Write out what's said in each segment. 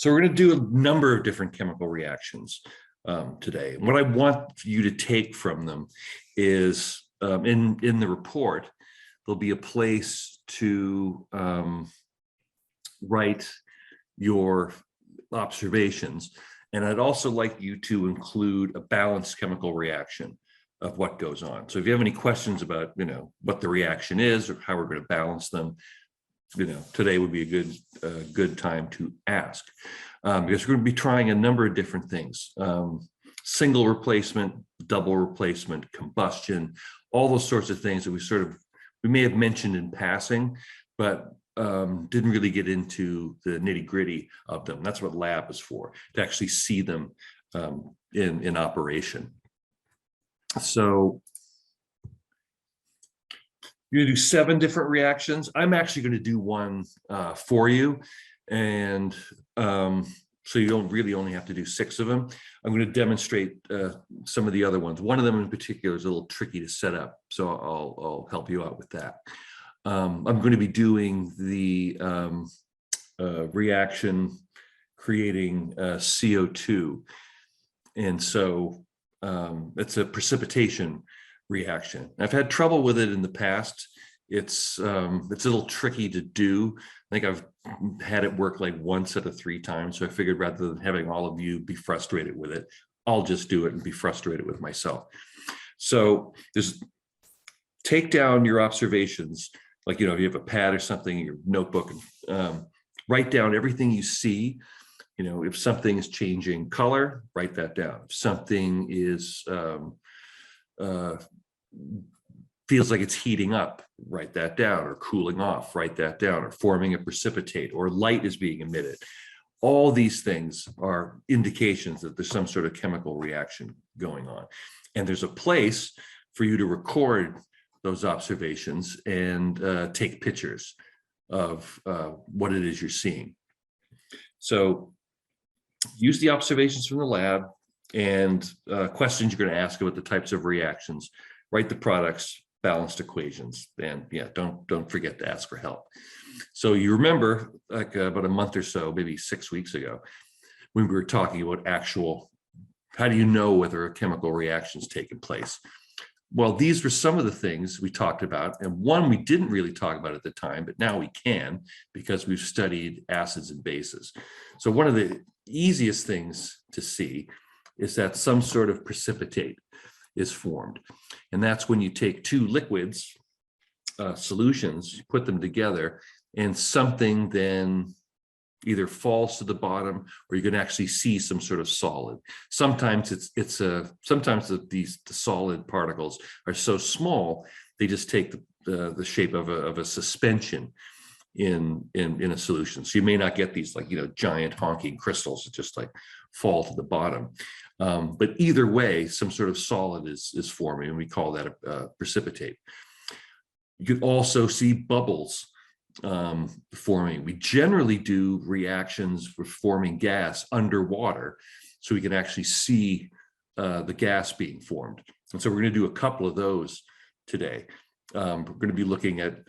So we're going to do a number of different chemical reactions today. What I want you to take from them is in the report, there'll be a place to write your observations. And I'd also like you to include a balanced chemical reaction of what goes on. So if you have any questions about, what the reaction is or how we're going to balance them, today would be a good time to ask, because we're going to be trying a number of different things: single replacement, double replacement, combustion, all those sorts of things that we may have mentioned in passing, but didn't really get into the nitty-gritty of them. That's what lab is for, to actually see them in operation. So you're going to do 7 different reactions. I'm actually going to do one for you, and so you don't really only have to do 6 of them. I'm going to demonstrate some of the other ones. One of them in particular is a little tricky to set up, so I'll help you out with that. I'm going to be doing the reaction creating CO2, and so it's a precipitation reaction. I've had trouble with it in the past. It's a little tricky to do. I think I've had it work like once out of 3 times. So I figured rather than having all of you be frustrated with it, I'll just do it and be frustrated with myself. So take down your observations, like, if you have a pad or something, your notebook, and write down everything you see. If something is changing color, write that down. If something is feels like it's heating up, write that down, or cooling off, write that down, or forming a precipitate, or light is being emitted. All these things are indications that there's some sort of chemical reaction going on. And there's a place for you to record those observations and take pictures of what it is you're seeing. So use the observations from the lab and questions you're going to ask about the types of reactions. Write the products, balanced equations, and don't forget to ask for help. So you remember, like about a month or so, maybe 6 weeks ago, when we were talking about how do you know whether a chemical reaction's taken place? Well, these were some of the things we talked about, and one we didn't really talk about at the time, but now we can, because we've studied acids and bases. So one of the easiest things to see is that some sort of precipitate is formed. And that's when you take 2 liquids, solutions, you put them together, and something then either falls to the bottom, or you can actually see some sort of solid. Sometimes sometimes the solid particles are so small they just take the shape of a suspension in a solution. So you may not get these giant honking crystals that just fall to the bottom. But either way, some sort of solid is forming, and we call that a precipitate. You can also see bubbles forming. We generally do reactions for forming gas underwater, so we can actually see the gas being formed. And so we're going to do a couple of those today. We're going to be looking at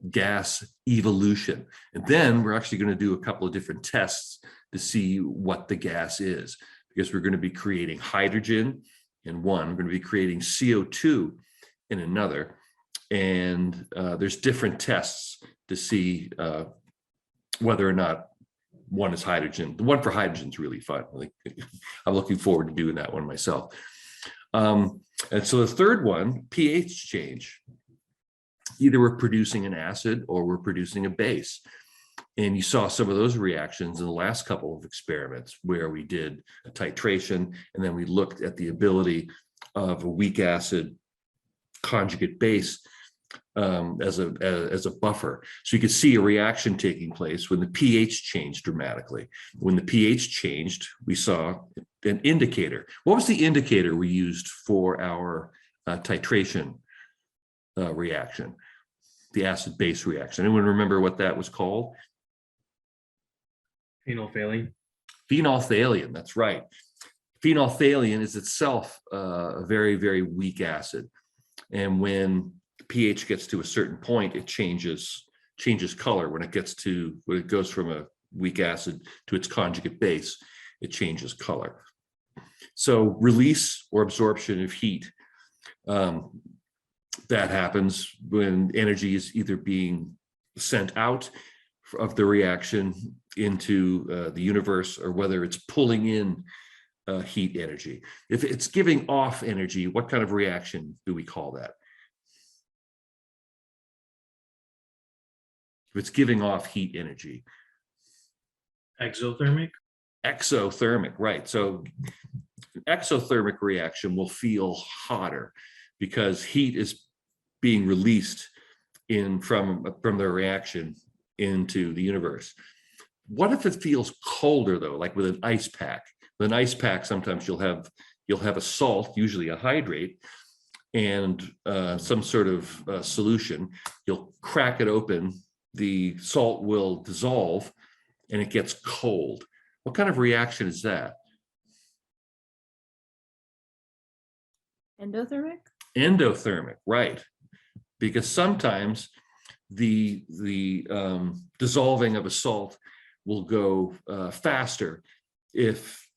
gas evolution, and then we're actually going to do a couple of different tests to see what the gas is, because we're going to be creating hydrogen in one, we're going to be creating CO2 in another, and there's different tests to see whether or not one is hydrogen. The one for hydrogen is really fun. I'm looking forward to doing that one myself. And so the third one, pH change. Either we're producing an acid or we're producing a base. And you saw some of those reactions in the last couple of experiments where we did a titration, and then we looked at the ability of a weak acid conjugate base as a buffer. So you could see a reaction taking place when the pH changed dramatically. When the pH changed, we saw an indicator. What was the indicator we used for our titration reaction? The acid-base reaction. Anyone remember what that was called? Phenolphthalein. Phenolphthalein, that's right. Phenolphthalein is itself a very, very weak acid. And when pH gets to a certain point, it changes color. When it goes from a weak acid to its conjugate base, it changes color. So release or absorption of heat, that happens when energy is either being sent out of the reaction into the universe, or whether it's pulling in heat energy. If it's giving off energy, what kind of reaction do we call that? If it's giving off heat energy. Exothermic? Exothermic, right. So exothermic reaction will feel hotter because heat is being released from the reaction into the universe. What if it feels colder though, like with an ice pack? With an ice pack, sometimes you'll have a salt, usually a hydrate, and some sort of solution. You'll crack it open, the salt will dissolve, and it gets cold. What kind of reaction is that? Endothermic? Endothermic, right. Because sometimes the dissolving of a salt will go faster if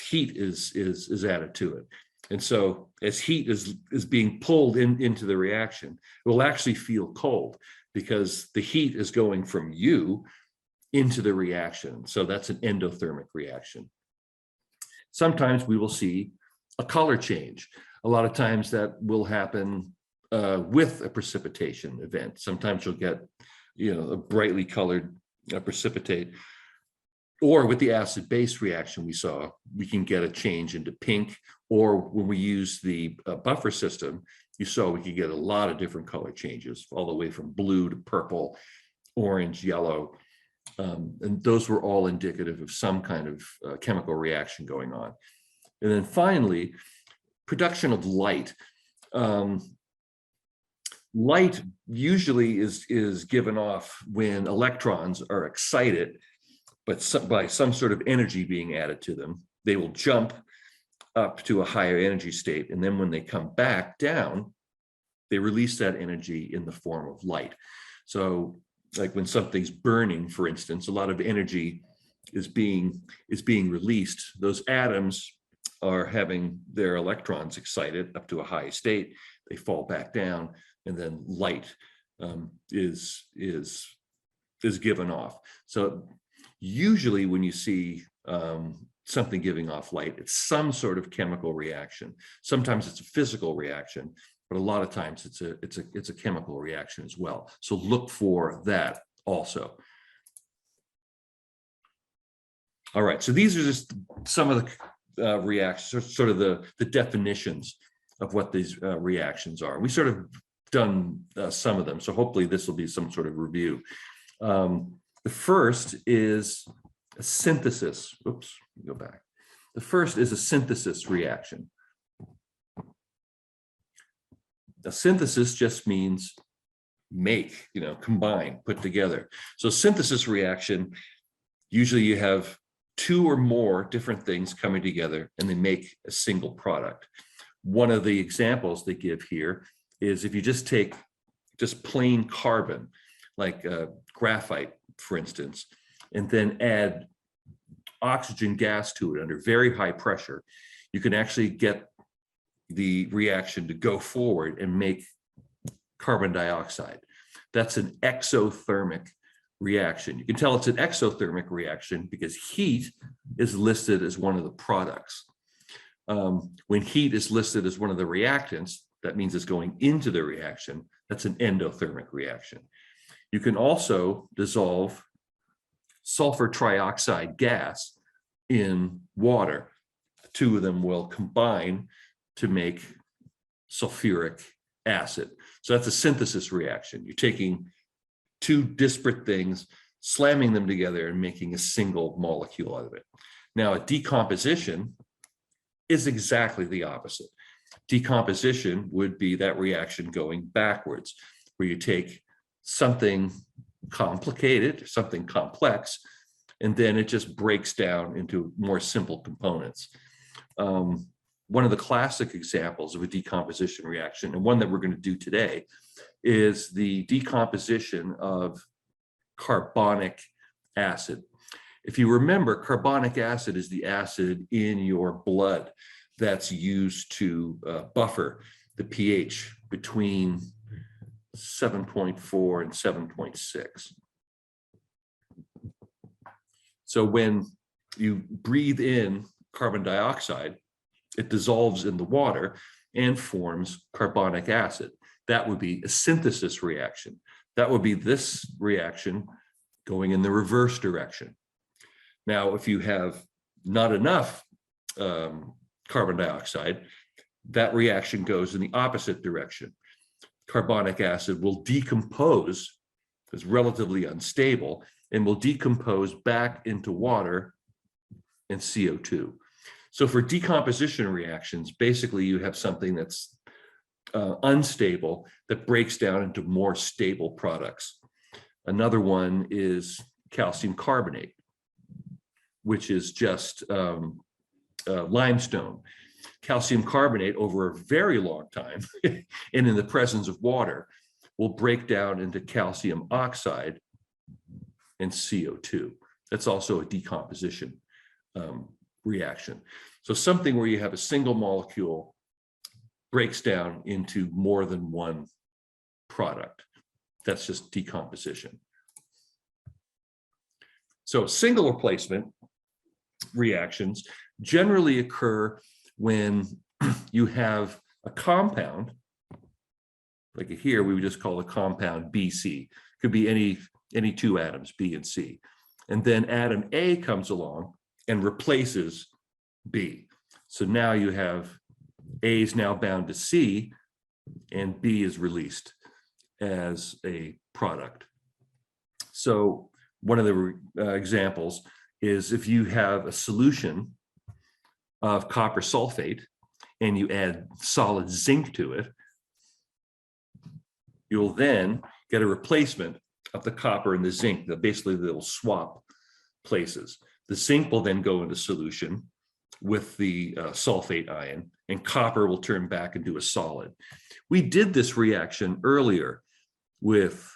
heat is added to it. And so as heat is being pulled into the reaction, it will actually feel cold because the heat is going from you into the reaction. So that's an endothermic reaction. Sometimes we will see a color change. A lot of times that will happen with a precipitation event. Sometimes you'll get, a brightly colored precipitate, or with the acid-base reaction we saw, we can get a change into pink, or when we use the buffer system, you saw we could get a lot of different color changes, all the way from blue to purple, orange, yellow. And those were all indicative of some kind of chemical reaction going on. And then finally, production of light. Light usually is given off when electrons are excited, but by some sort of energy being added to them. They will jump up to a higher energy state, and then when they come back down, they release that energy in the form of light. So like when something's burning, for instance, a lot of energy is being released. Those atoms are having their electrons excited up to a high state. They fall back down, and then light is given off. So usually when you see something giving off light, it's some sort of chemical reaction. Sometimes it's a physical reaction, but a lot of times it's a chemical reaction as well. So look for that also. All right, so these are just some of the reactions, sort of the definitions of what these reactions are. We sort of done some of them, so hopefully this will be some sort of review. The first is a synthesis. Oops, go back. The first is a synthesis reaction. A synthesis just means make, combine, put together. So synthesis reaction, usually you have two or more different things coming together and they make a single product. One of the examples they give here is if you just take plain carbon, like graphite, for instance, and then add oxygen gas to it under very high pressure, you can actually get the reaction to go forward and make carbon dioxide. That's an exothermic reaction. You can tell it's an exothermic reaction because heat is listed as one of the products. When heat is listed as one of the reactants, that means it's going into the reaction. That's an endothermic reaction. You can also dissolve sulfur trioxide gas in water. The two of them will combine to make sulfuric acid. So that's a synthesis reaction. You're taking two disparate things, slamming them together and making a single molecule out of it. Now, a decomposition is exactly the opposite. Decomposition would be that reaction going backwards, where you take something complicated, something complex, and then it just breaks down into more simple components. One of the classic examples of a decomposition reaction, and one that we're going to do today, is the decomposition of carbonic acid. If you remember, carbonic acid is the acid in your blood that's used to buffer the pH between 7.4 and 7.6. So when you breathe in carbon dioxide, it dissolves in the water and forms carbonic acid. That would be a synthesis reaction. That would be this reaction going in the reverse direction. Now, if you have not enough carbon dioxide, that reaction goes in the opposite direction. Carbonic acid will decompose, it's relatively unstable, and will decompose back into water and CO2. So for decomposition reactions, basically you have something that's unstable that breaks down into more stable products. Another one is calcium carbonate, which is just limestone. Calcium carbonate over a very long time and in the presence of water will break down into calcium oxide and CO2. That's also a decomposition reaction. So something where you have a single molecule breaks down into more than one product. That's just decomposition. So single replacement reactions generally occur when you have a compound, like here we would just call a compound BC. Could be any two atoms, B and C. And then atom A comes along and replaces B. So now you have A is now bound to C and B is released as a product. So one of the examples is if you have a solution of copper sulfate and you add solid zinc to it, you'll then get a replacement of the copper and the zinc. That basically they'll swap places. The zinc will then go into solution with the sulfate ion, and copper will turn back into a solid. We did this reaction earlier with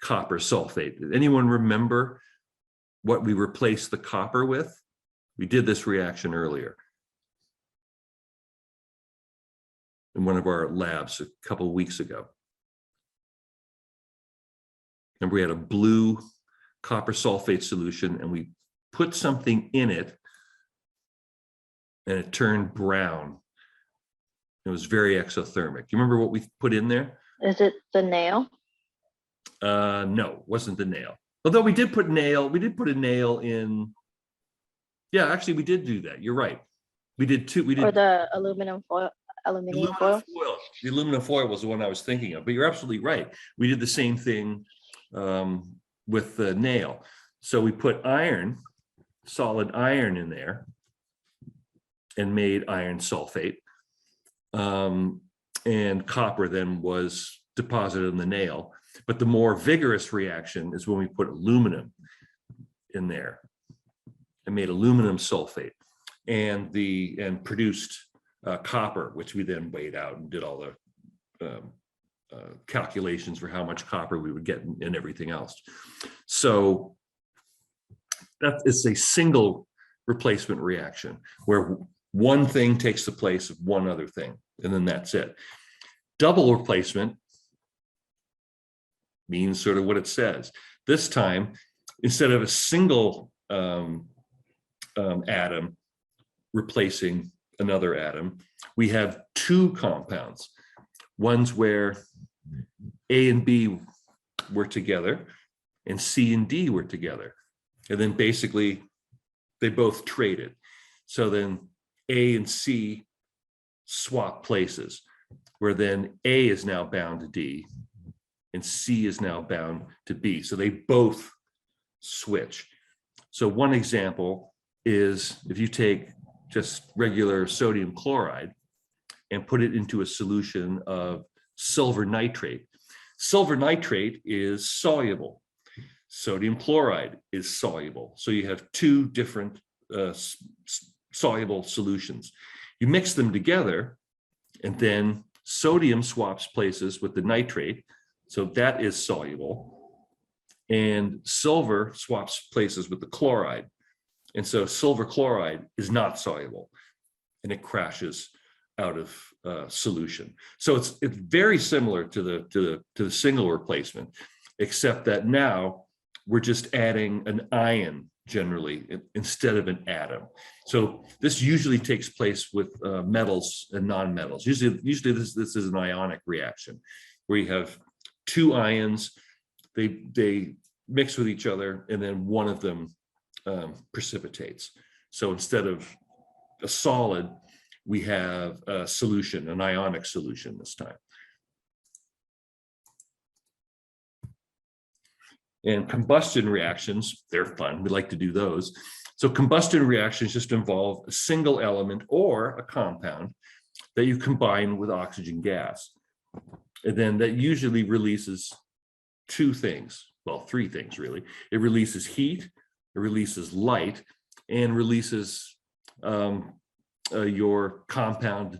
copper sulfate. Did anyone remember what we replaced the copper with? We did this reaction earlier in one of our labs a couple of weeks ago. Remember, we had a blue copper sulfate solution and we put something in it and it turned brown. It was very exothermic. You remember what we put in there? Is it the nail? No, it wasn't the nail. Although we did put a nail in. Yeah, actually we did do that. You're right. We did two. We did. Or the aluminum foil? Aluminum foil? The aluminum foil was the one I was thinking of, but you're absolutely right. We did the same thing with the nail. So we put iron, solid iron in there and made iron sulfate. And copper then was deposited in the nail. But the more vigorous reaction is when we put aluminum in there and made aluminum sulfate and produced copper, which we then weighed out and did all the calculations for how much copper we would get and everything else. So that is a single replacement reaction where one thing takes the place of one other thing, and then that's it. Double replacement means sort of what it says. This time, instead of a single atom replacing another atom, we have two compounds. One's where A and B were together and C and D were together. And then basically they both traded. So then A and C swap places, where then A is now bound to D and C is now bound to B. So they both switch. So one example is if you take just regular sodium chloride and put it into a solution of silver nitrate. Silver nitrate is soluble. Sodium chloride is soluble. So you have two different soluble solutions. You mix them together and then sodium swaps places with the nitrate. So that is soluble. and silver swaps places with the chloride. And so silver chloride is not soluble and it crashes out of solution. So it's very similar to the single replacement, except that now we're just adding an ion generally instead of an atom. So this usually takes place with metals and non-metals. Usually this is an ionic reaction where you have two ions, they mix with each other, and then one of them precipitates. So instead of a solid, we have a solution, an ionic solution this time. And combustion reactions, they're fun. We like to do those. So combustion reactions just involve a single element or a compound that you combine with oxygen gas. And then that usually releases two things, well, three things really. It releases heat, it releases light, and releases your compound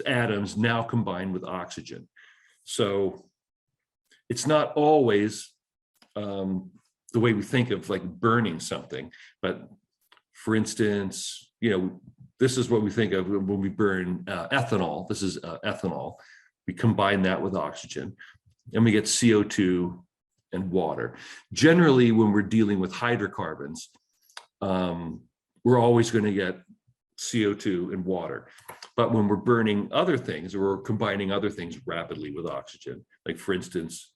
atoms now combined with oxygen. So it's not always the way we think of like burning something, but for instance, this is what we think of when we burn ethanol. This is ethanol. We combine that with oxygen and we get CO2 and water. Generally, when we're dealing with hydrocarbons, we're always going to get CO2 and water. But when we're burning other things, or we're combining other things rapidly with oxygen, like for instance,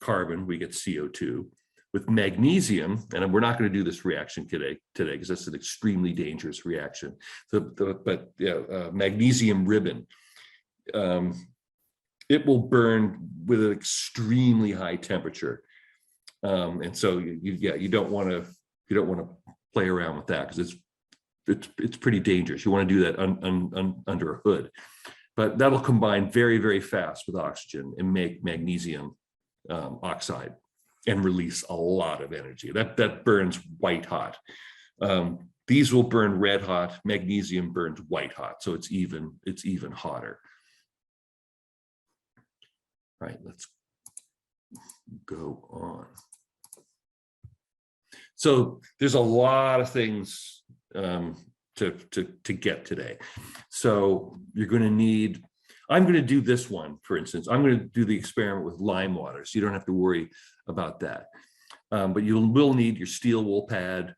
carbon, we get CO2. With magnesium, and we're not going to do this reaction today because that's an extremely dangerous reaction. Magnesium ribbon, it will burn with an extremely high temperature, and so you don't want to play around with that because it's pretty dangerous. You want to do that under a hood, but that'll combine very, very fast with oxygen and make magnesium oxide and release a lot of energy. That burns white hot. These will burn red hot. Magnesium burns white hot, so it's even hotter. Right, let's go on. So there's a lot of things to get today. So you're going to need, I'm going to do this one, for instance. I'm going to do the experiment with lime water, so you don't have to worry about that. But you will need your steel wool pad,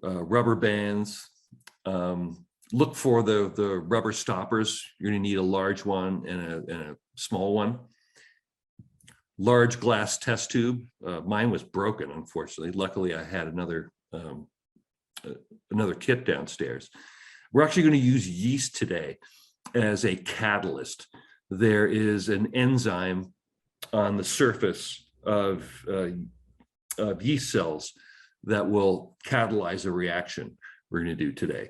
rubber bands. Look for the rubber stoppers. You're going to need a large one and a small one. Large glass test tube. Mine was broken, unfortunately. Luckily, I had another kit downstairs. We're actually going to use yeast today as a catalyst. There is an enzyme on the surface of yeast cells that will catalyze a reaction we're going to do today.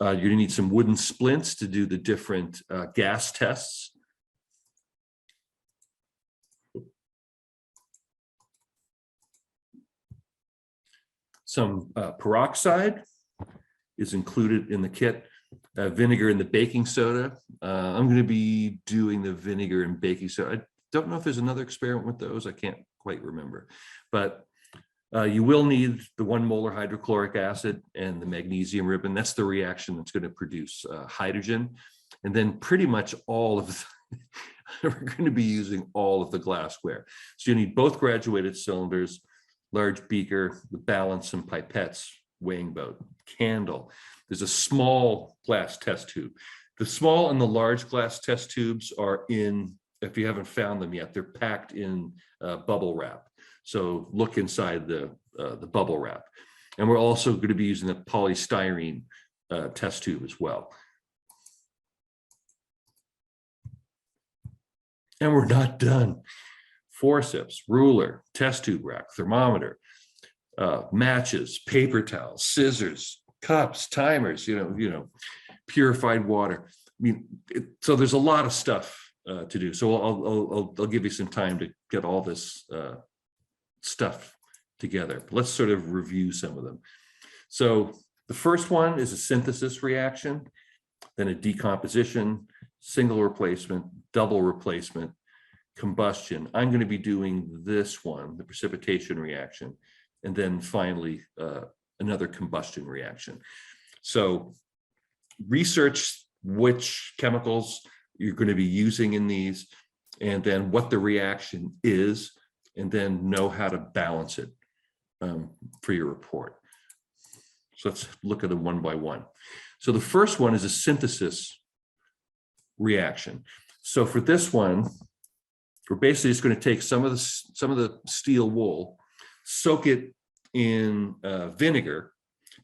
You're going to need some wooden splints to do the different gas tests. Some peroxide is included in the kit. Vinegar and the baking soda. I'm going to be doing the vinegar and baking soda. I don't know if there's another experiment with those. I can't quite remember. But you will need the 1 molar hydrochloric acid and the magnesium ribbon. That's the reaction that's going to produce hydrogen. And then pretty much all of we're going to be using all of the glassware. So you need both graduated cylinders, large beaker, the balance and pipettes, weighing boat, candle. There's a small glass test tube. The small and the large glass test tubes are in, if you haven't found them yet, they're packed in bubble wrap. So look inside the bubble wrap. And we're also going to be using the polystyrene test tube as well. And we're not done. Forceps, ruler, test tube rack, thermometer, matches, paper towels, scissors, cups, timers, purified water. I mean, so there's a lot of stuff to do. So I'll give you some time to get all this stuff together. But let's sort of review some of them. So the first one is a synthesis reaction, then a decomposition, single replacement, double replacement, combustion, I'm going to be doing this one, the precipitation reaction, and then finally another combustion reaction. So research which chemicals you're going to be using in these, and then what the reaction is, and then know how to balance it for your report. So let's look at them one by one. So the first one is a synthesis reaction. So for this one, we're basically just going to take some of the steel wool, soak it in vinegar.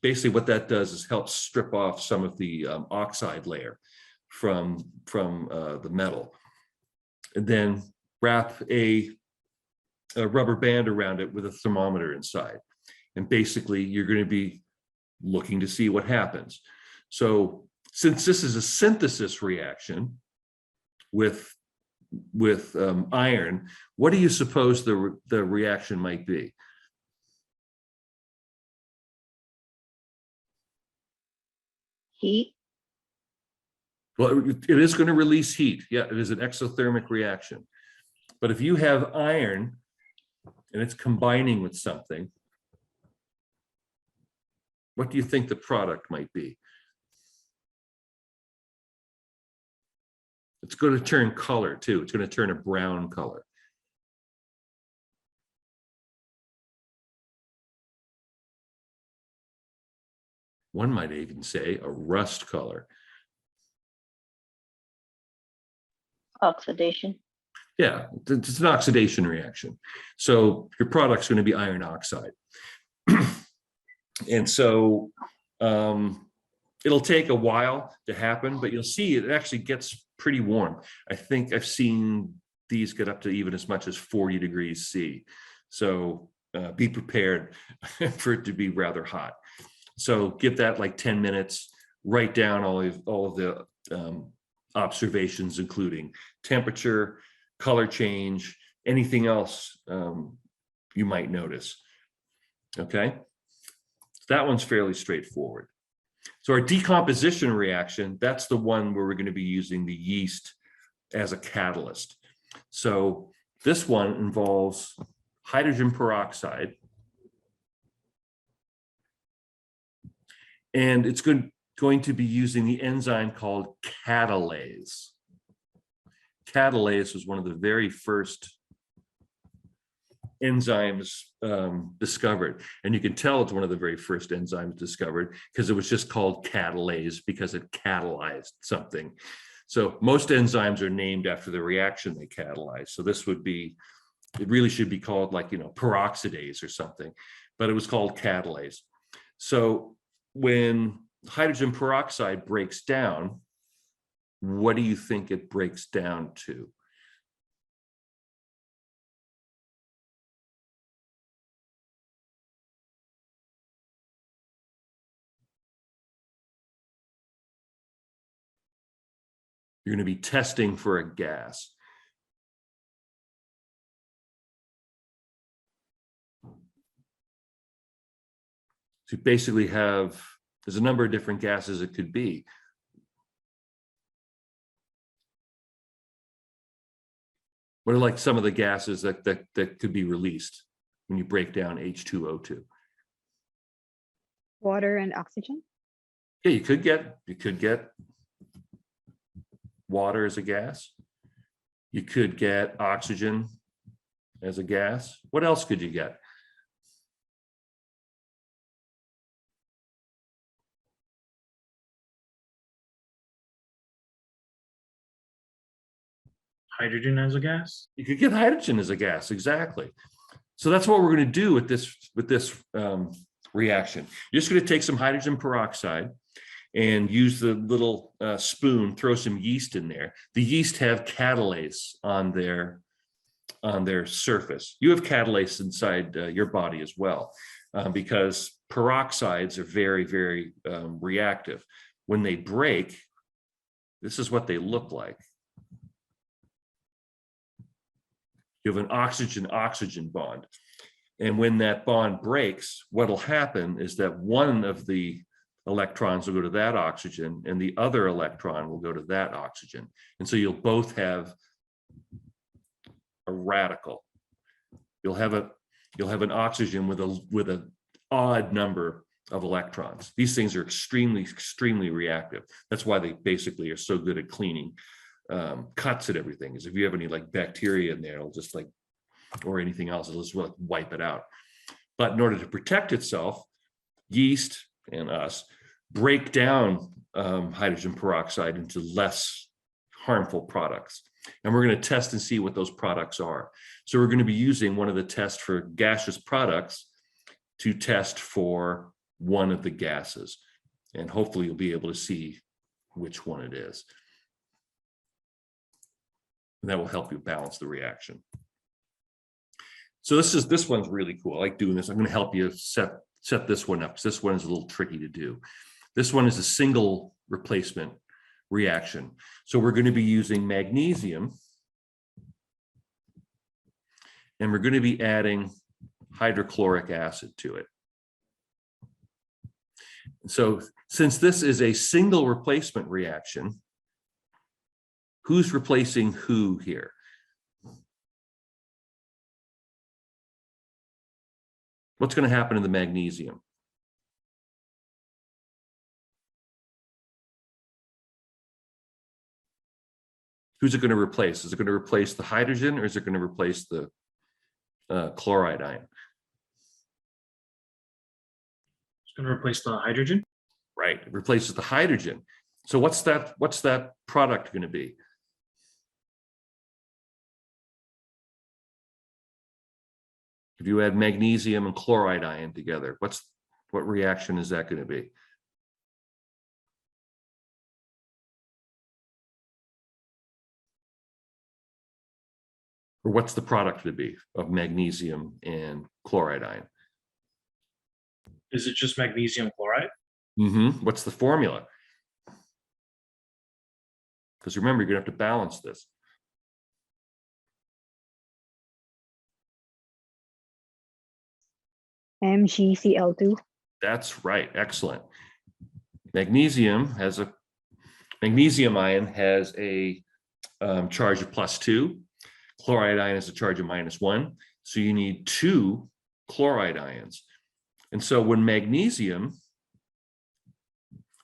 Basically what that does is help strip off some of the oxide layer from the metal, and then wrap a rubber band around it with a thermometer inside. And basically you're going to be looking to see what happens. So since this is a synthesis reaction with iron, what do you suppose the reaction might be? Heat. Well, it is going to release heat. Yeah, it is an exothermic reaction. But if you have iron and it's combining with something, what do you think the product might be? It's going to turn color too. It's going to turn a brown color. One might even say a rust color. Oxidation. Yeah, it's an oxidation reaction. So your product's going to be iron oxide. And so it'll take a while to happen, but you'll see it actually gets pretty warm. I think I've seen these get up to even as much as 40 degrees C. So be prepared for it to be rather hot. So give that like 10 minutes, write down all of the observations, including temperature, color change, anything else you might notice. Okay, that one's fairly straightforward. So our decomposition reaction, that's the one where we're going to be using the yeast as a catalyst. So this one involves hydrogen peroxide, and it's going to be using the enzyme called catalase. Catalase was one of the very first enzymes discovered, and you can tell it's one of the very first enzymes discovered because it was just called catalase because it catalyzed something. So most enzymes are named after the reaction they catalyze. So this would be, it really should be called like, peroxidase or something, but it was called catalase. So when hydrogen peroxide breaks down, what do you think it breaks down to? You're going to be testing for a gas. So you basically have, there's a number of different gases it could be. What are like some of the gases that could be released when you break down H2O2? Water and oxygen. Yeah, you could get water as a gas. You could get oxygen as a gas. What else could you get? Hydrogen as a gas? You could get hydrogen as a gas, exactly. So that's what we're going to do with this reaction. You're just going to take some hydrogen peroxide and use the little spoon, throw some yeast in there. The yeast have catalase on their surface. You have catalase inside your body as well, because peroxides are very, very reactive. When they break, this is what they look like. You have an oxygen-oxygen bond. And when that bond breaks, what'll happen is that one of the electrons will go to that oxygen and the other electron will go to that oxygen. And so you'll both have a radical. You'll have an oxygen with an odd number of electrons. These things are extremely reactive. That's why they basically are so good at cleaning cuts and everything. Is if you have any like bacteria in there, it'll just like, or anything else, it'll just like wipe it out. But in order to protect itself, yeast and us break down hydrogen peroxide into less harmful products. And we're going to test and see what those products are. So we're going to be using one of the tests for gaseous products to test for one of the gases. And hopefully you'll be able to see which one it is. And that will help you balance the reaction. So this one's really cool. I like doing this. I'm going to help you set this one up because this one is a little tricky to do. This one is a single replacement reaction. So we're going to be using magnesium, and we're going to be adding hydrochloric acid to it. So since this is a single replacement reaction, who's replacing who here? What's going to happen to the magnesium? Who's it going to replace? Is it going to replace the hydrogen, or is it going to replace the chloride ion? It's going to replace the hydrogen. Right, it replaces the hydrogen. So what's that product going to be? If you add magnesium and chloride ion together, what reaction is that going to be? Or what's the product to be of magnesium and chloride ion? Is it just magnesium chloride? What's the formula? Because remember, you're going to have to balance this. MgCl2. That's right. Excellent. Magnesium ion has a charge of +2. Chloride ion has a charge of -1. So you need 2 chloride ions. And so when magnesium,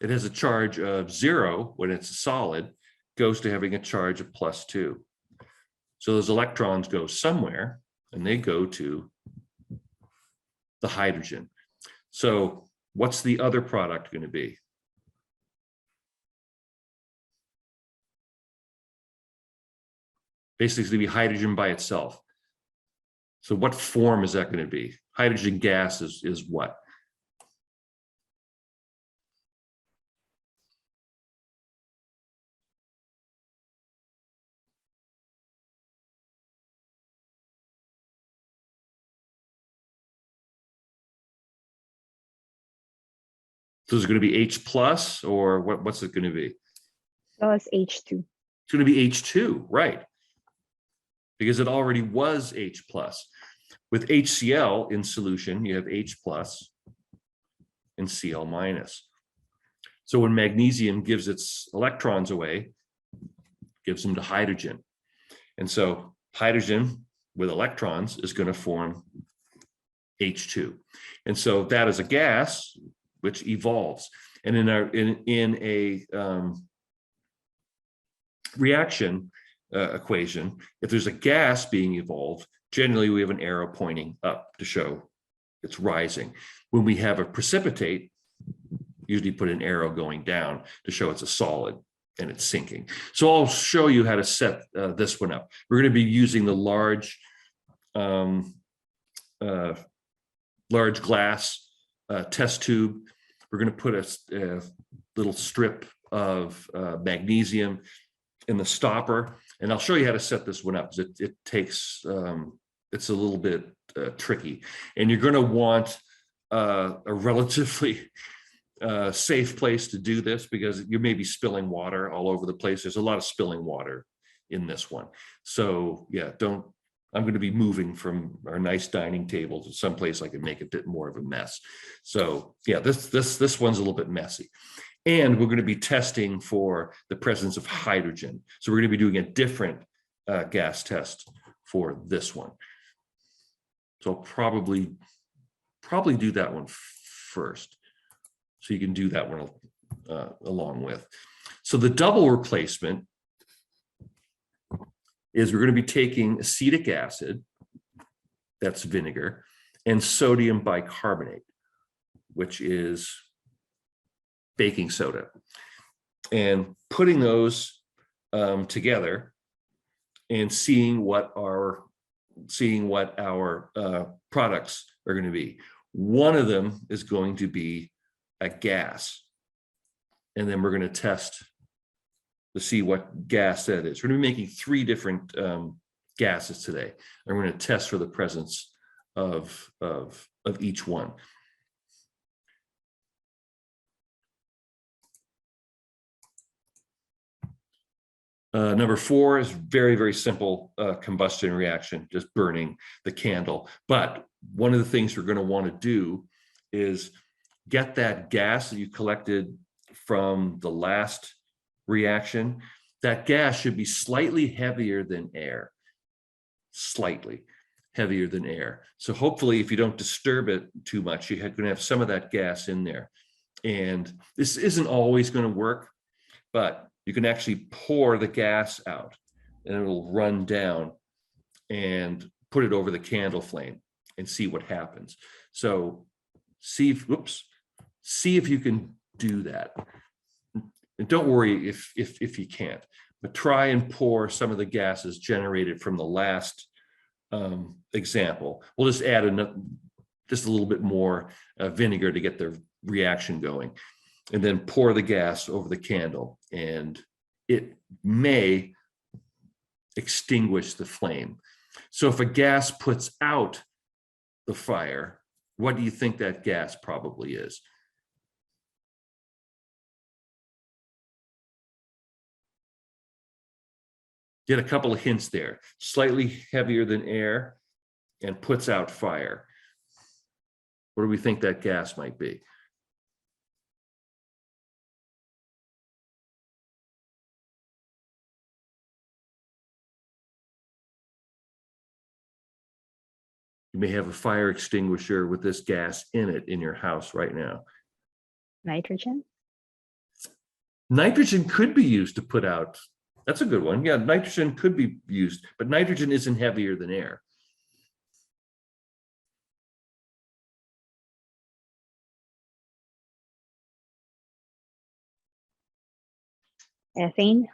it has a charge of 0 when it's a solid, goes to having a charge of +2. So those electrons go somewhere, and they go to the hydrogen. So what's the other product going to be? Basically, it's going to be hydrogen by itself. So what form is that going to be? Hydrogen gas is what? So is it going to be H plus, or what's it going to be? Plus H2. It's going to be H2, right? Because it already was H plus. With HCl in solution, you have H plus and Cl minus. So when magnesium gives its electrons away, gives them to hydrogen. And so hydrogen with electrons is going to form H2. And so that is a gas which evolves. And in a reaction equation, if there's a gas being evolved, generally we have an arrow pointing up to show it's rising. When we have a precipitate, usually put an arrow going down to show it's a solid and it's sinking. So I'll show you how to set this one up. We're going to be using the large glass test tube. We're going to put a little strip of magnesium in the stopper, and I'll show you how to set this one up, because it takes, it's a little bit tricky. And you're going to want a relatively safe place to do this, because you may be spilling water all over the place. There's a lot of spilling water in this one. So yeah, I'm going to be moving from our nice dining table to someplace I can make a bit more of a mess. So yeah, this one's a little bit messy. And we're going to be testing for the presence of hydrogen. So we're going to be doing a different gas test for this one. So I'll probably do that one first. So you can do that one along with. So the double replacement is we're going to be taking acetic acid, that's vinegar, and sodium bicarbonate, which is baking soda, and putting those together and seeing what our products are going to be. One of them is going to be a gas, and then we're going to test to see what gas that is. We're going to be making 3 different gases today, and we're going to test for the presence of each one. Number 4 is very, very simple combustion reaction, just burning the candle. But one of the things we're going to want to do is get that gas that you collected from the last reaction. That gas should be slightly heavier than air, slightly heavier than air. So hopefully, if you don't disturb it too much, you're going to have some of that gas in there. And this isn't always going to work, but you can actually pour the gas out and it'll run down and put it over the candle flame and see what happens. So see if you can do that. And don't worry if you can't, but try and pour some of the gases generated from the last example. We'll just add just a little bit more vinegar to get the reaction going, and then pour the gas over the candle, and it may extinguish the flame. So if a gas puts out the fire, what do you think that gas probably is? Get a couple of hints there. Slightly heavier than air and puts out fire. What do we think that gas might be? You may have a fire extinguisher with this gas in it in your house right now. Nitrogen? Nitrogen could be used to put out. That's a good one. Yeah, nitrogen could be used, but nitrogen isn't heavier than air. Ethane?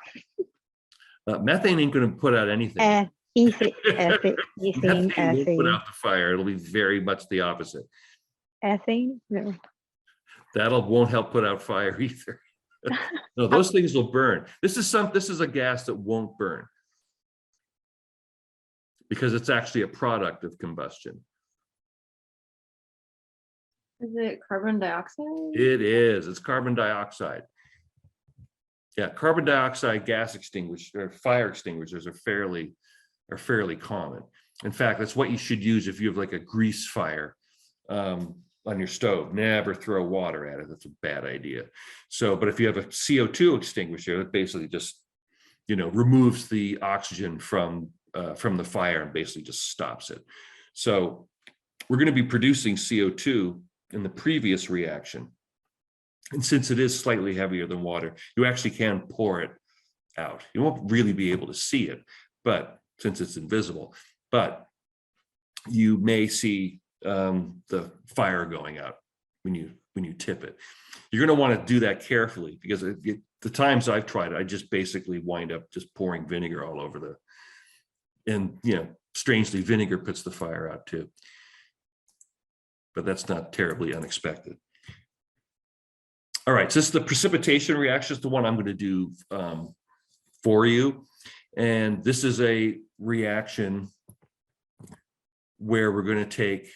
Methane ain't going to put out anything. Ethane, Methane won't put ethane. out the fire. It'll be very much the opposite. Ethane? No. Won't help put out fire either. No, those things will burn. This is a gas that won't burn because it's actually a product of combustion. Is it carbon dioxide? It is. It's carbon dioxide. Yeah, carbon dioxide gas extinguishers or fire extinguishers are fairly common. In fact, that's what you should use if you have like a grease fire on your stove. Never throw water at it. That's a bad idea. So, but if you have a CO2 extinguisher, that basically just, removes the oxygen from the fire and basically just stops it. So we're going to be producing CO2 in the previous reaction. And since it is slightly heavier than water, you actually can pour it out. You won't really be able to see it, but since it's invisible, but you may see the fire going out when you tip it. You're going to want to do that carefully because the times I've tried it, I just basically wind up just pouring vinegar all over and strangely, vinegar puts the fire out too. But that's not terribly unexpected. All right, so this is the precipitation reaction. Is the one I'm going to do for you. And this is a reaction where we're going to take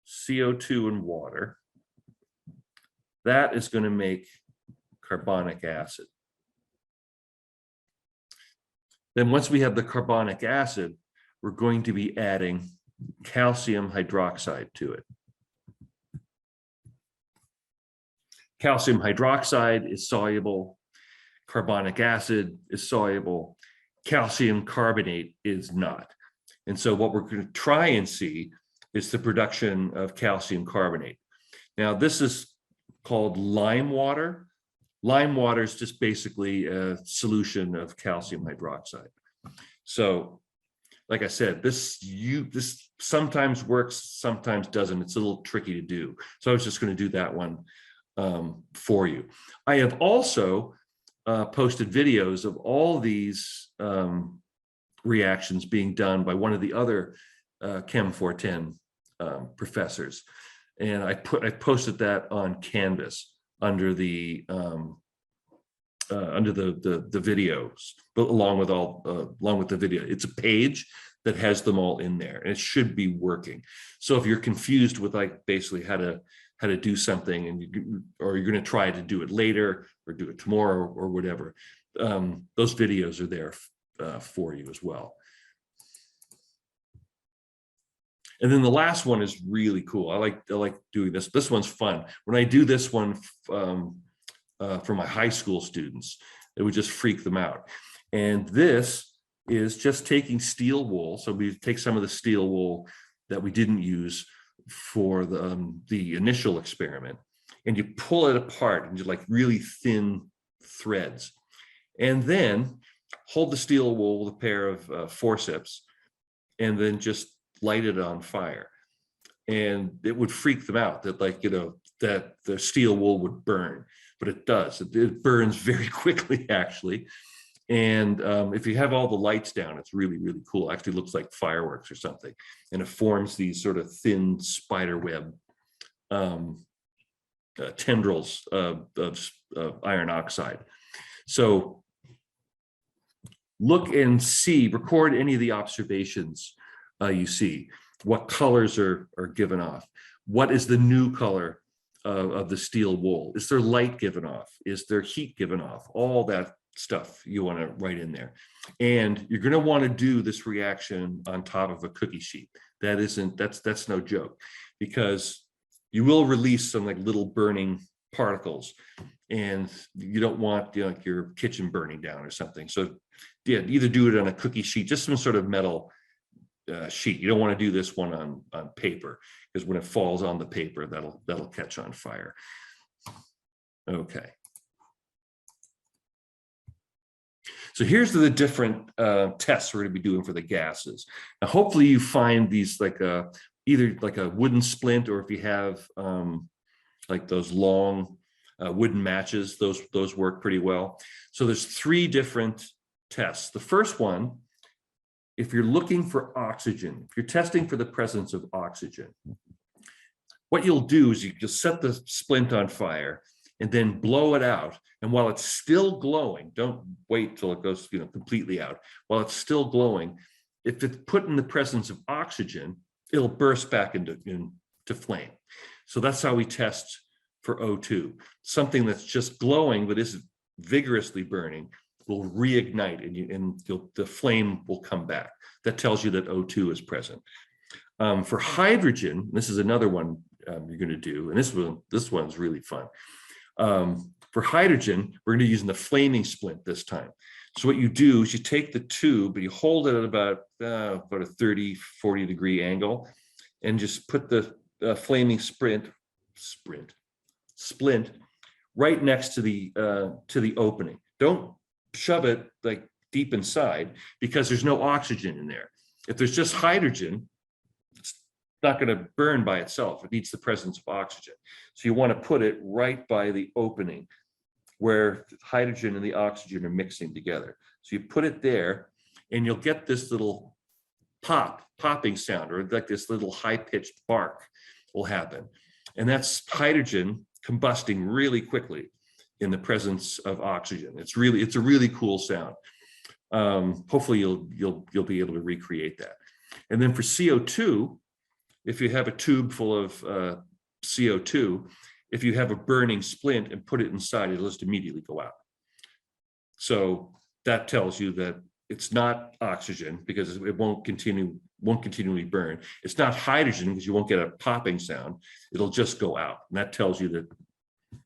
CO2 and water. That is going to make carbonic acid. Then once we have the carbonic acid, we're going to be adding calcium hydroxide to it. Calcium hydroxide is soluble, carbonic acid is soluble, calcium carbonate is not. And so what we're going to try and see is the production of calcium carbonate. Now, this is called lime water. Lime water is just basically a solution of calcium hydroxide. So, like I said, this sometimes works, sometimes doesn't. It's a little tricky to do. So I was just going to do that one for you. I have also posted videos of all these reactions being done by one of the other Chem 410 professors, and I posted that on Canvas under the videos, but along with the video. It's a page that has them all in there, and it should be working. So if you're confused with like basically how to do something, and or you're going to try to do it later or do it tomorrow or whatever, those videos are there for you as well. And then the last one is really cool. I like doing this. This one's fun. When I do this one for my high school students, it would just freak them out. And this is just taking steel wool. So we take some of the steel wool that we didn't use for the initial experiment, and you pull it apart into like really thin threads, and then hold the steel wool with a pair of forceps, and then just light it on fire. And it would freak them out that, like, you know, that the steel wool would burn, but it does. It burns very quickly, actually. And if you have all the lights down, it's really, really cool. It actually looks like fireworks or something. And it forms these sort of thin spider web tendrils of iron oxide. So look and see, record any of the observations you see. What colors are given off? What is the new color of the steel wool? Is there light given off? Is there heat given off? All that stuff you want to write in there. And you're going to want to do this reaction on top of a cookie sheet. That's no joke, because you will release some like little burning particles, and you don't want, you know, like your kitchen burning down or something. So yeah, either do it on a cookie sheet, just some sort of metal sheet. You don't want to do this one on paper, because when it falls on the paper, that'll catch on fire. Okay. So here's the different tests we're going to be doing for the gases. Now, hopefully you find these like either like a wooden splint, or if you have like those long wooden matches, those work pretty well. So there's 3 different tests. The first one, if you're looking for oxygen, if you're testing for the presence of oxygen, what you'll do is you just set the splint on fire and then blow it out. And while it's still glowing, don't wait till it goes, you know, completely out. While it's still glowing, if it's put in the presence of oxygen, it'll burst back into flame. So that's how we test for O2. Something that's just glowing but isn't vigorously burning will reignite, and the flame will come back. That tells you that O2 is present. For hydrogen, this is another one you're going to do, and this one's really fun. For hydrogen, we're going to be using the flaming splint this time. So what you do is you take the tube and you hold it at about a 30, 40 degree angle, and just put the flaming splint right next to the opening. Don't shove it like deep inside, because there's no oxygen in there. If there's just hydrogen, it's not going to burn by itself. It needs the presence of oxygen. So you want to put it right by the opening where the hydrogen and the oxygen are mixing together. So you put it there, and you'll get this little popping sound, or like this little high-pitched bark will happen. And that's hydrogen combusting really quickly in the presence of oxygen. It's a really cool sound. Hopefully you'll be able to recreate that. And then for CO2, if you have a tube full of CO2, if you have a burning splint and put it inside, it'll just immediately go out. So that tells you that it's not oxygen, because it won't continually burn. It's not hydrogen, because you won't get a popping sound. It'll just go out. And that tells you that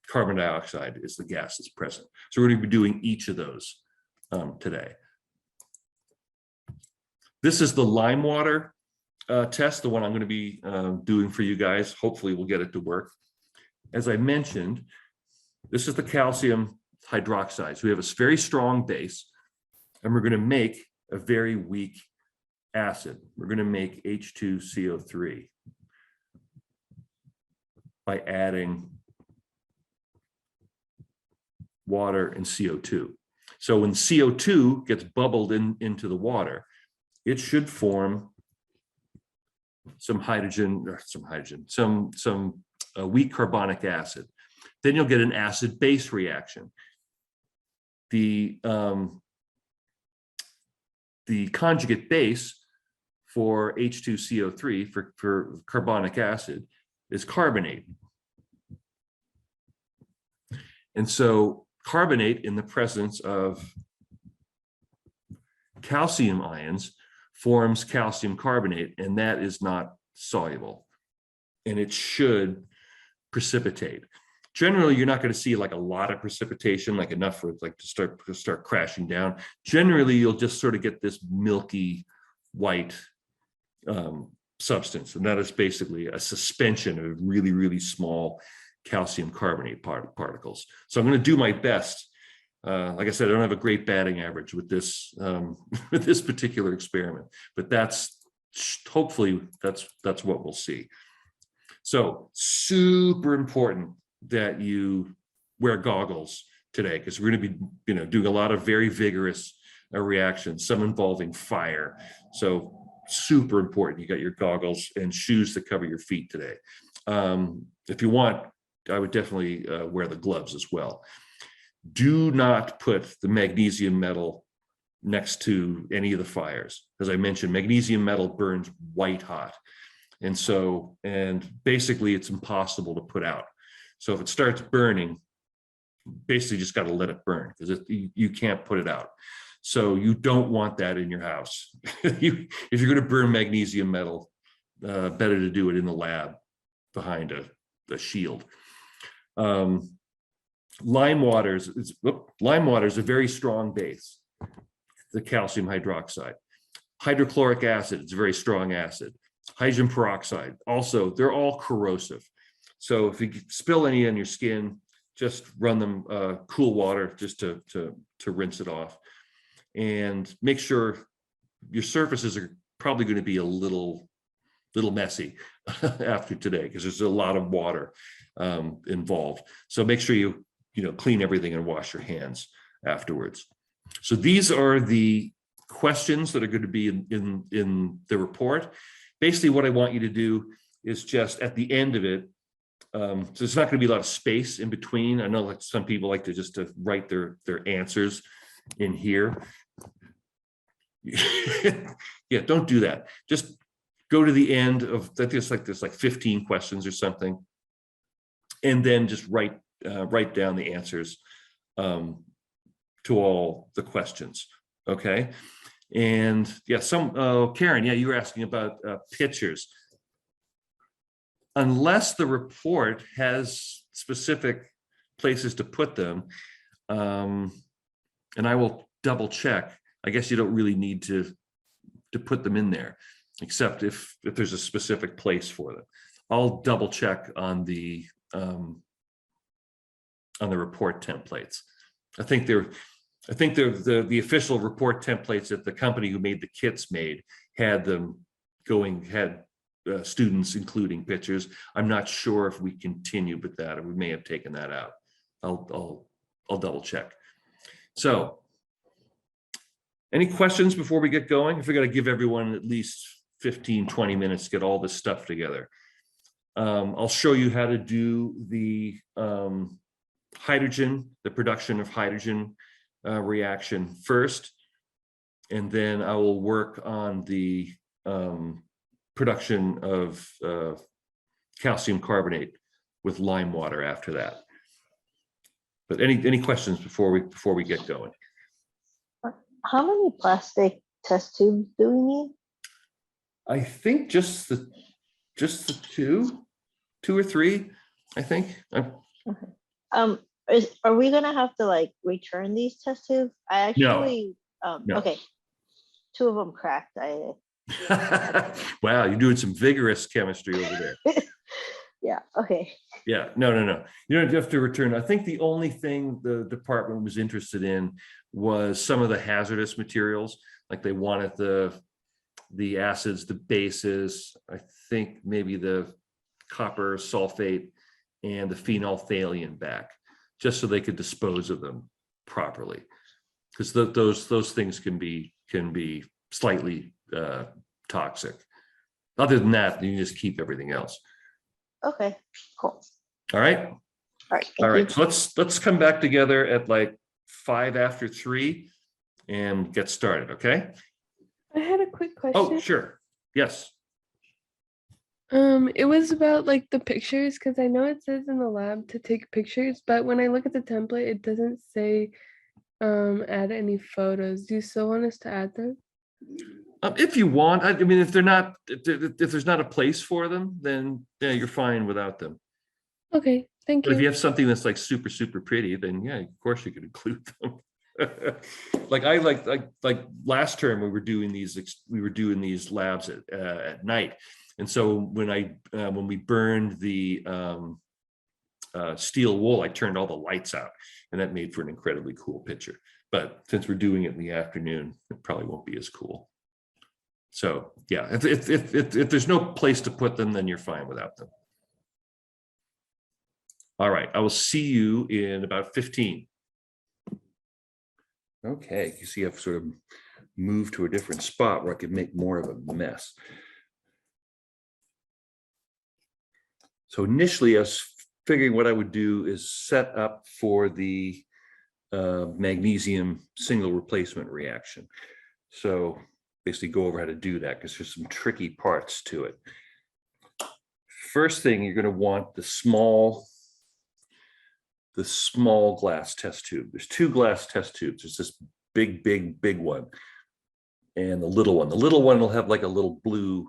carbon dioxide is the gas that's present. So we're going to be doing each of those today. This is the lime water test, the one I'm going to be doing for you guys. Hopefully we'll get it to work. As I mentioned, this is the calcium hydroxide. So we have a very strong base, and we're going to make a very weak acid. We're going to make H2CO3 by adding water and CO2. So when CO2 gets bubbled into the water, it should form some weak carbonic acid. Then you'll get an acid-base reaction. The conjugate base for H2CO3 for carbonic acid is carbonate. And so carbonate, in the presence of calcium ions, forms calcium carbonate, and that is not soluble, and it should precipitate. Generally, you're not going to see like a lot of precipitation, like enough for it like to start crashing down. Generally, you'll just sort of get this milky white substance, and that is basically a suspension of really, really small calcium carbonate particles. So I'm going to do my best. Like I said, I don't have a great batting average with this with this particular experiment, but hopefully that's what we'll see. So super important that you wear goggles today, because we're going to be doing a lot of very vigorous reactions, some involving fire. So super important you got your goggles and shoes that cover your feet today. If you want, I would definitely wear the gloves as well. Do not put the magnesium metal next to any of the fires. As I mentioned, magnesium metal burns white hot. And basically it's impossible to put out. So if it starts burning, basically just got to let it burn, because you can't put it out. So you don't want that in your house. If you're going to burn magnesium metal, better to do it in the lab behind a shield. Lime water is a very strong base, the calcium hydroxide. Hydrochloric acid, it's a very strong acid. Hydrogen peroxide, also, they're all corrosive. So if you spill any on your skin, just run them cool water just to rinse it off. And make sure your surfaces are probably going to be a little messy after today, because there's a lot of water involved. So make sure you clean everything and wash your hands afterwards. So these are the questions that are going to be in the report. Basically, what I want you to do is just at the end of it, so there's not going to be a lot of space in between. I know like some people like to write their answers in here. Yeah, don't do that. Just go to the end of that. There's like 15 questions or something, and then just write down the answers to all the questions. Okay. And yeah, Karen, yeah, you were asking about pictures. Unless the report has specific places to put them, and I will double check. I guess you don't really need to put them in there, except if there's a specific place for them. I'll double check on the report templates. I think the official report templates that the company who made the kits made had students including pictures. I'm not sure if we continue with that, or we may have taken that out. I'll double check. So any questions before we get going? If we're going to give everyone at least 15-20 minutes to get all this stuff together. I'll show you how to do the hydrogen, the production of hydrogen reaction first, and then I will work on the production of calcium carbonate with lime water after that. But any questions before we get going? How many plastic test tubes do we need? I think just the two or three, I think. Are we gonna have to like return these test tubes? I actually No. okay. two of them cracked. Wow, you're doing some vigorous chemistry over there. Yeah, okay. Yeah, no. You don't have to return. I think the only thing the department was interested in was some of the hazardous materials. Like they wanted the acids, the bases, I think maybe the copper sulfate and the phenolphthalein back, just so they could dispose of them properly. Because those things can be slightly toxic. Other than that, you just keep everything else. Okay, cool. All right. All right. All thank right. you. So let's come back together at like 3:05 and get started. Okay. I had a quick question. Oh, sure. Yes. It was about like the pictures because I know it says in the lab to take pictures, but when I look at the template, it doesn't say add any photos. Do you still want us to add them? If you want, I mean, if there's not a place for them, then yeah, you're fine without them. Okay, thank But if you you. have something that's like super, super pretty, then yeah, of course you could include them. Like I like last term we were doing these labs at night, and so when we burned the steel wool, I turned all the lights out, and that made for an incredibly cool picture. But since we're doing it in the afternoon, it probably won't be as cool. So yeah, if there's no place to put them, then you're fine without them. All right, I will see you in about 15. Okay, you see I've sort of moved to a different spot where I can make more of a mess. So initially I was figuring what I would do is set up for the magnesium single replacement reaction. So basically go over how to do that because there's some tricky parts to it. First thing, you're going to want the small glass test tube. There's two glass test tubes. There's this big one and the little one. The little one will have like a little blue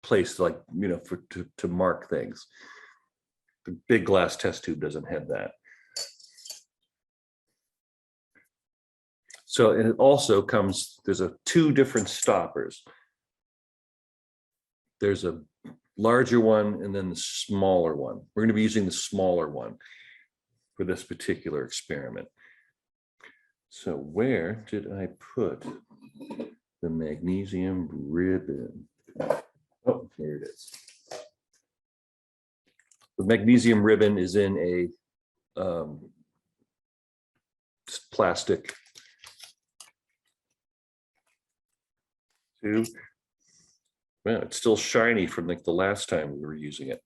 place, like, you know, to mark things. The big glass test tube doesn't have that. So, and it also comes, there's two different stoppers. There's a larger one and then the smaller one. We're going to be using the smaller one for this particular experiment. So where did I put the magnesium ribbon? Oh, here it is. The magnesium ribbon is in a plastic tube. Well, it's still shiny from like the last time we were using it.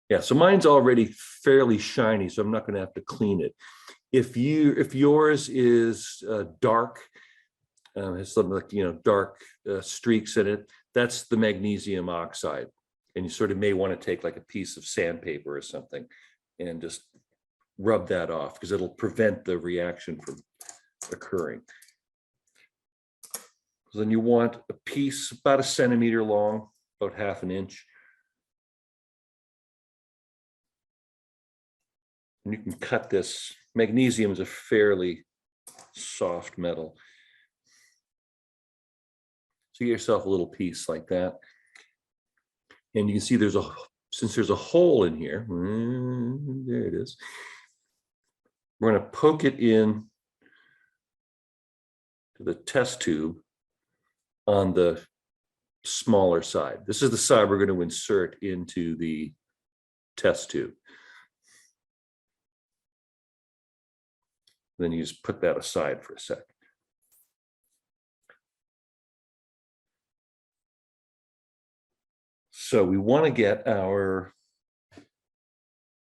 Yeah, so mine's already fairly shiny, so I'm not going to have to clean it. If yours is dark, has something like, you know, dark streaks in it, that's the magnesium oxide. And you sort of may want to take like a piece of sandpaper or something and just rub that off because it'll prevent the reaction from occurring. So then you want a piece about 1 centimeter long, about 1/2 inch. And you can cut this. Magnesium is a fairly soft metal. So get yourself a little piece like that. And you can see since there's a hole in here, there it is. We're going to poke it in to the test tube on the smaller side. This is the side we're going to insert into the test tube. Then you just put that aside for a sec. So we want to get our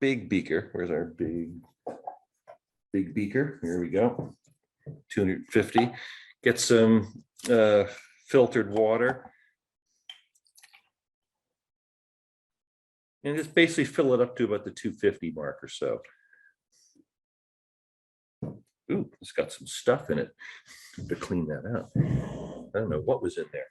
big beaker. Where's our big beaker? Here we go. 250. Get some filtered water. And just basically fill it up to about the 250 mark or so. Ooh, it's got some stuff in it. To clean that out. I don't know what was in there.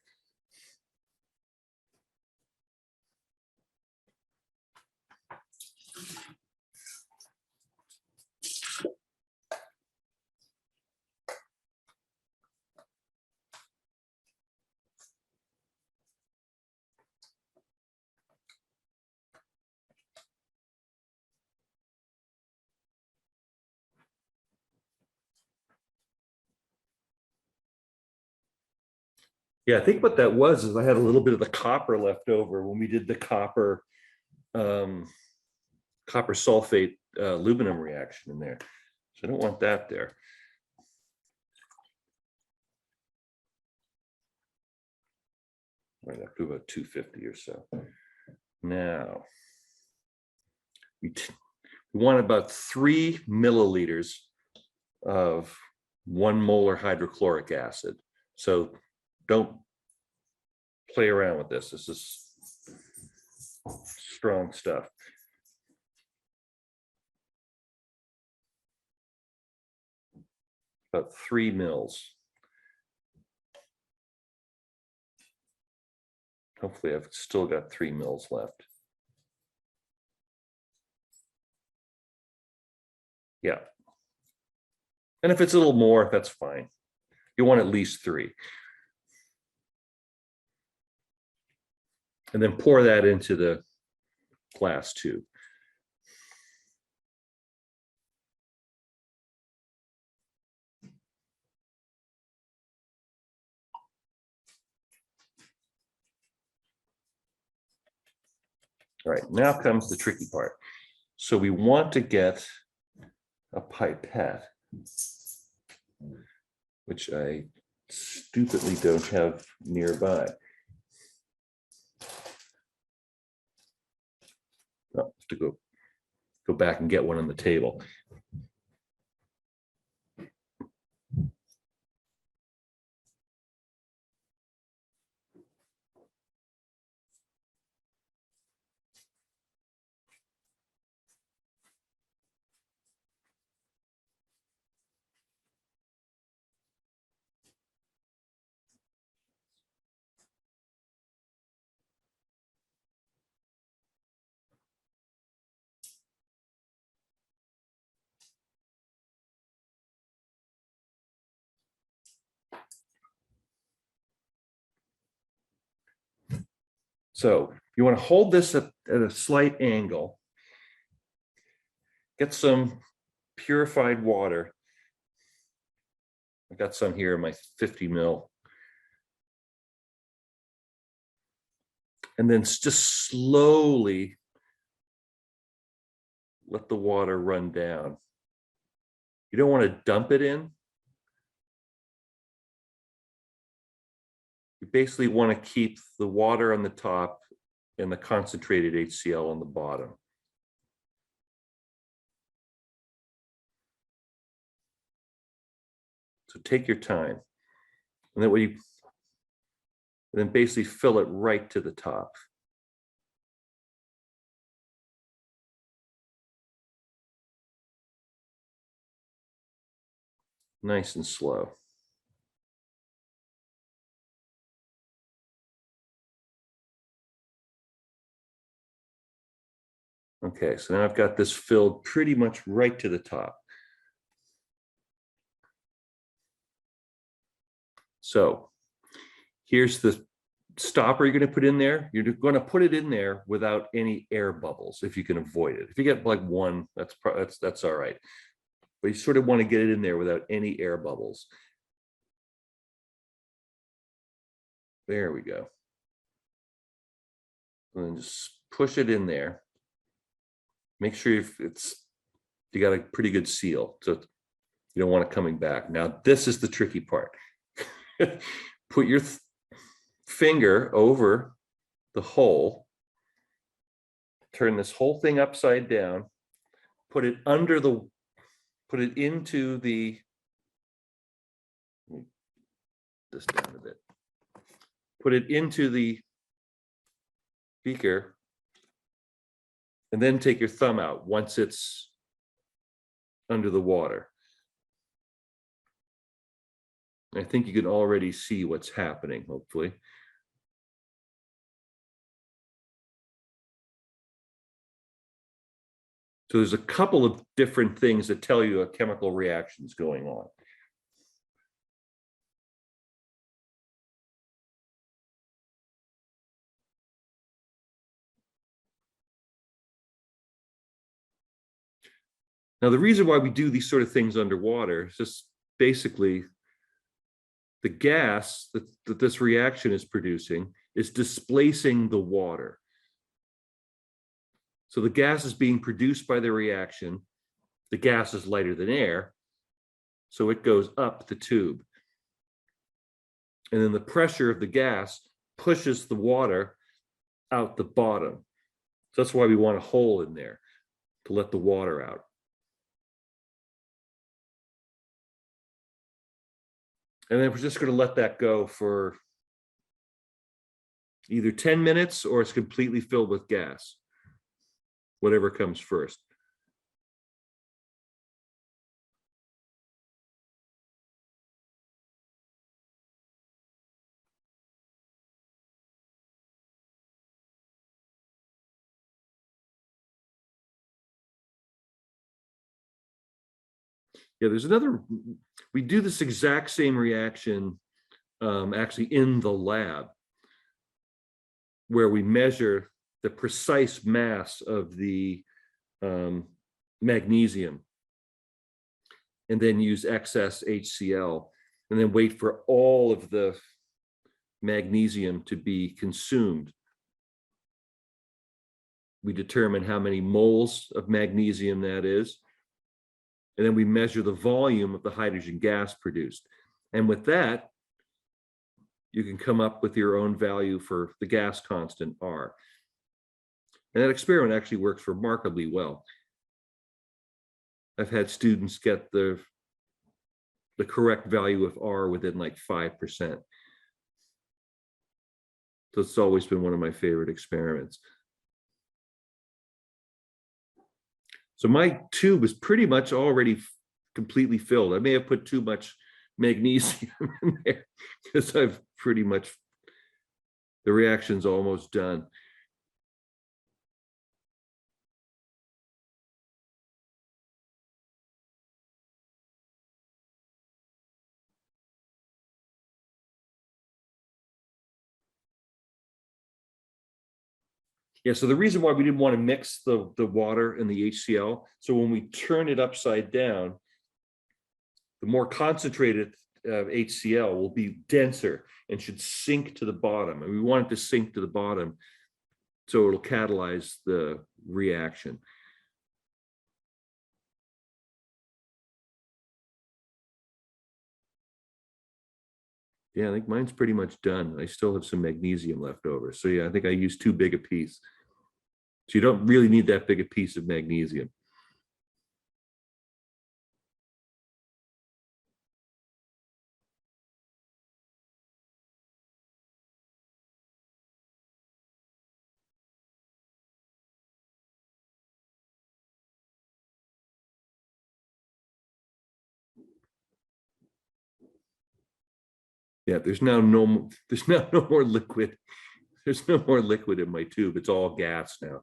Yeah, I think what that was is I had a little bit of the copper left over when we did the um, copper sulfate aluminum reaction in there. So I don't want that there. Right up to about 250 or so. Now, we want about 3 milliliters of 1 molar hydrochloric acid. So don't play around with this. This is strong stuff. About 3 mils. Hopefully I've still got 3 mils left. Yeah. And if it's a little more, that's fine. You want at least 3. And then pour that into the glass tube. All right, now comes the tricky part. So we want to get a pipette, which I stupidly don't have nearby. I'll have to go back and get one on the table. So you want to hold this at a slight angle. Get some purified water. I've got some here in my 50 ml. And then just slowly let the water run down. You don't want to dump it in. You basically want to keep the water on the top and the concentrated HCl on the bottom. So take your time. And then basically fill it right to the top. Nice and slow. Okay, so now I've got this filled pretty much right to the top. So here's the stopper you're going to put in there. You're going to put it in there without any air bubbles if you can avoid it. If you get like one, that's all right. But you sort of want to get it in there without any air bubbles. There we go. And then just push it in there. Make sure you got a pretty good seal, so you don't want it coming back. Now this is the tricky part. Put your finger over the hole, turn this whole thing upside down, put it into the, this down a bit, put it into the beaker, and then take your thumb out once it's under the water. I think you can already see what's happening, hopefully. So there's a couple of different things that tell you a chemical reaction is going on. Now, the reason why we do these sort of things underwater is just basically the gas that this reaction is producing is displacing the water. So the gas is being produced by the reaction. The gas is lighter than air, so it goes up the tube. And then the pressure of the gas pushes the water out the bottom. So that's why we want a hole in there, to let the water out. And then we're just going to let that go for either 10 minutes or it's completely filled with gas, whatever comes first. Yeah, there's another, we do this exact same reaction actually in the lab, where we measure the precise mass of the magnesium and then use excess HCl and then wait for all of the magnesium to be consumed. We determine how many moles of magnesium that is. And then we measure the volume of the hydrogen gas produced. And with that, you can come up with your own value for the gas constant R. And that experiment actually works remarkably well. I've had students get the correct value of R within like 5%. So it's always been one of my favorite experiments. So my tube is pretty much already completely filled. I may have put too much magnesium in there because I've pretty much, the reaction's almost done. Yeah, so the reason why we didn't want to mix the water and the HCl, so when we turn it upside down, the more concentrated HCl will be denser and should sink to the bottom. And we want it to sink to the bottom so it'll catalyze the reaction. Yeah, I think mine's pretty much done. I still have some magnesium left over. So yeah, I think I used too big a piece. So you don't really need that big a piece of magnesium. Yeah, there's now no more liquid. There's no more liquid in my tube. It's all gas now.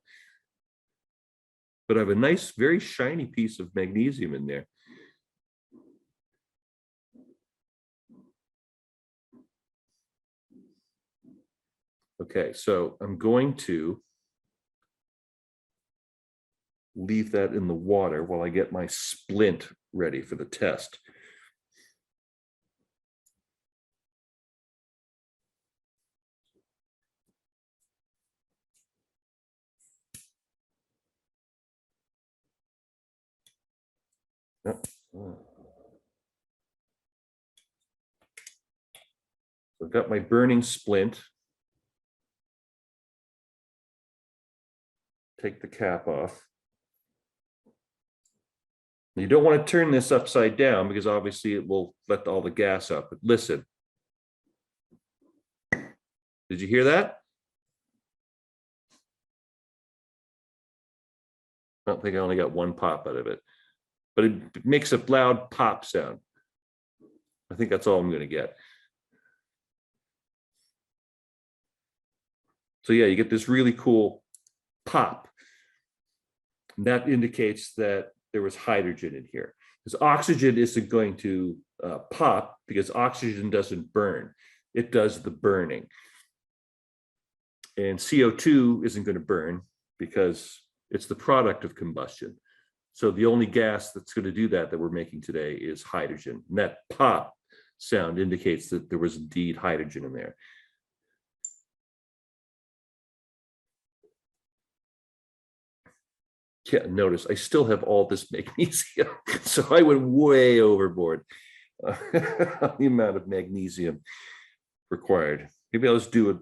But I have a nice, very shiny piece of magnesium in there. Okay, so I'm going to leave that in the water while I get my splint ready for the test. I've got my burning splint. Take the cap off. You don't want to turn this upside down because obviously it will let all the gas up. But listen. Did you hear that? I don't think I only got one pop out of it, but it makes a loud pop sound. I think that's all I'm going to get. So yeah, you get this really cool pop. And that indicates that there was hydrogen in here. Because oxygen isn't going to pop because oxygen doesn't burn. It does the burning. And CO2 isn't going to burn because it's the product of combustion. So the only gas that's going to do that we're making today is hydrogen. And that pop sound indicates that there was indeed hydrogen in there. Yeah, notice I still have all this magnesium, so I went way overboard on the amount of magnesium required. Maybe I'll just do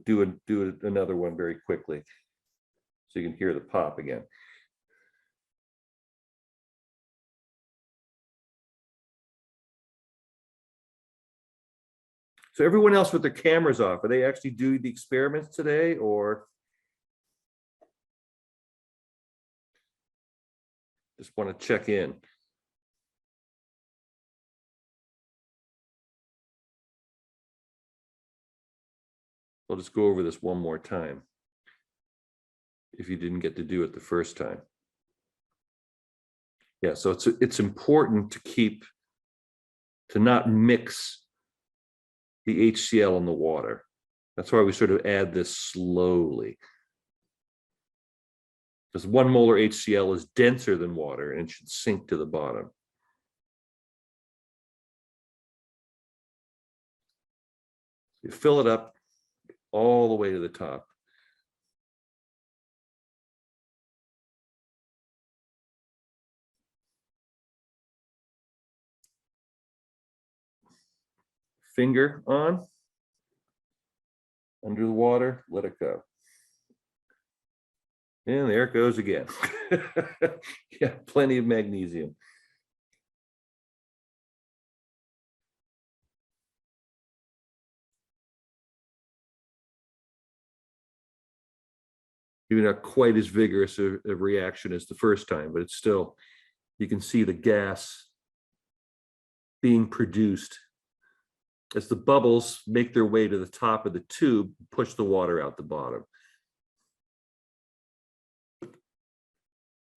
another one very quickly so you can hear the pop again. So everyone else with their cameras off, are they actually doing the experiments today, or just want to check in? I'll just go over this one more time if you didn't get to do it the first time. Yeah, so it's important to not mix the HCl in the water. That's why we sort of add this slowly. Because 1 molar HCl is denser than water and should sink to the bottom. You fill it up all the way to the top. Finger on, under the water, let it go. And there it goes again. Yeah, plenty of magnesium. Maybe not quite as vigorous a reaction as the first time, but it's still, you can see the gas being produced as the bubbles make their way to the top of the tube, push the water out the bottom.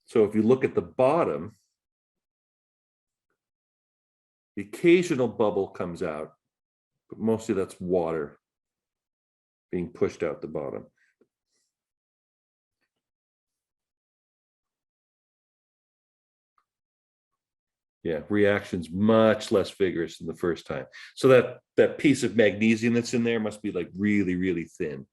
So if you look at the bottom, the occasional bubble comes out, but mostly that's water being pushed out the bottom. Yeah, reaction's much less vigorous than the first time. So that piece of magnesium that's in there must be like really, really thin.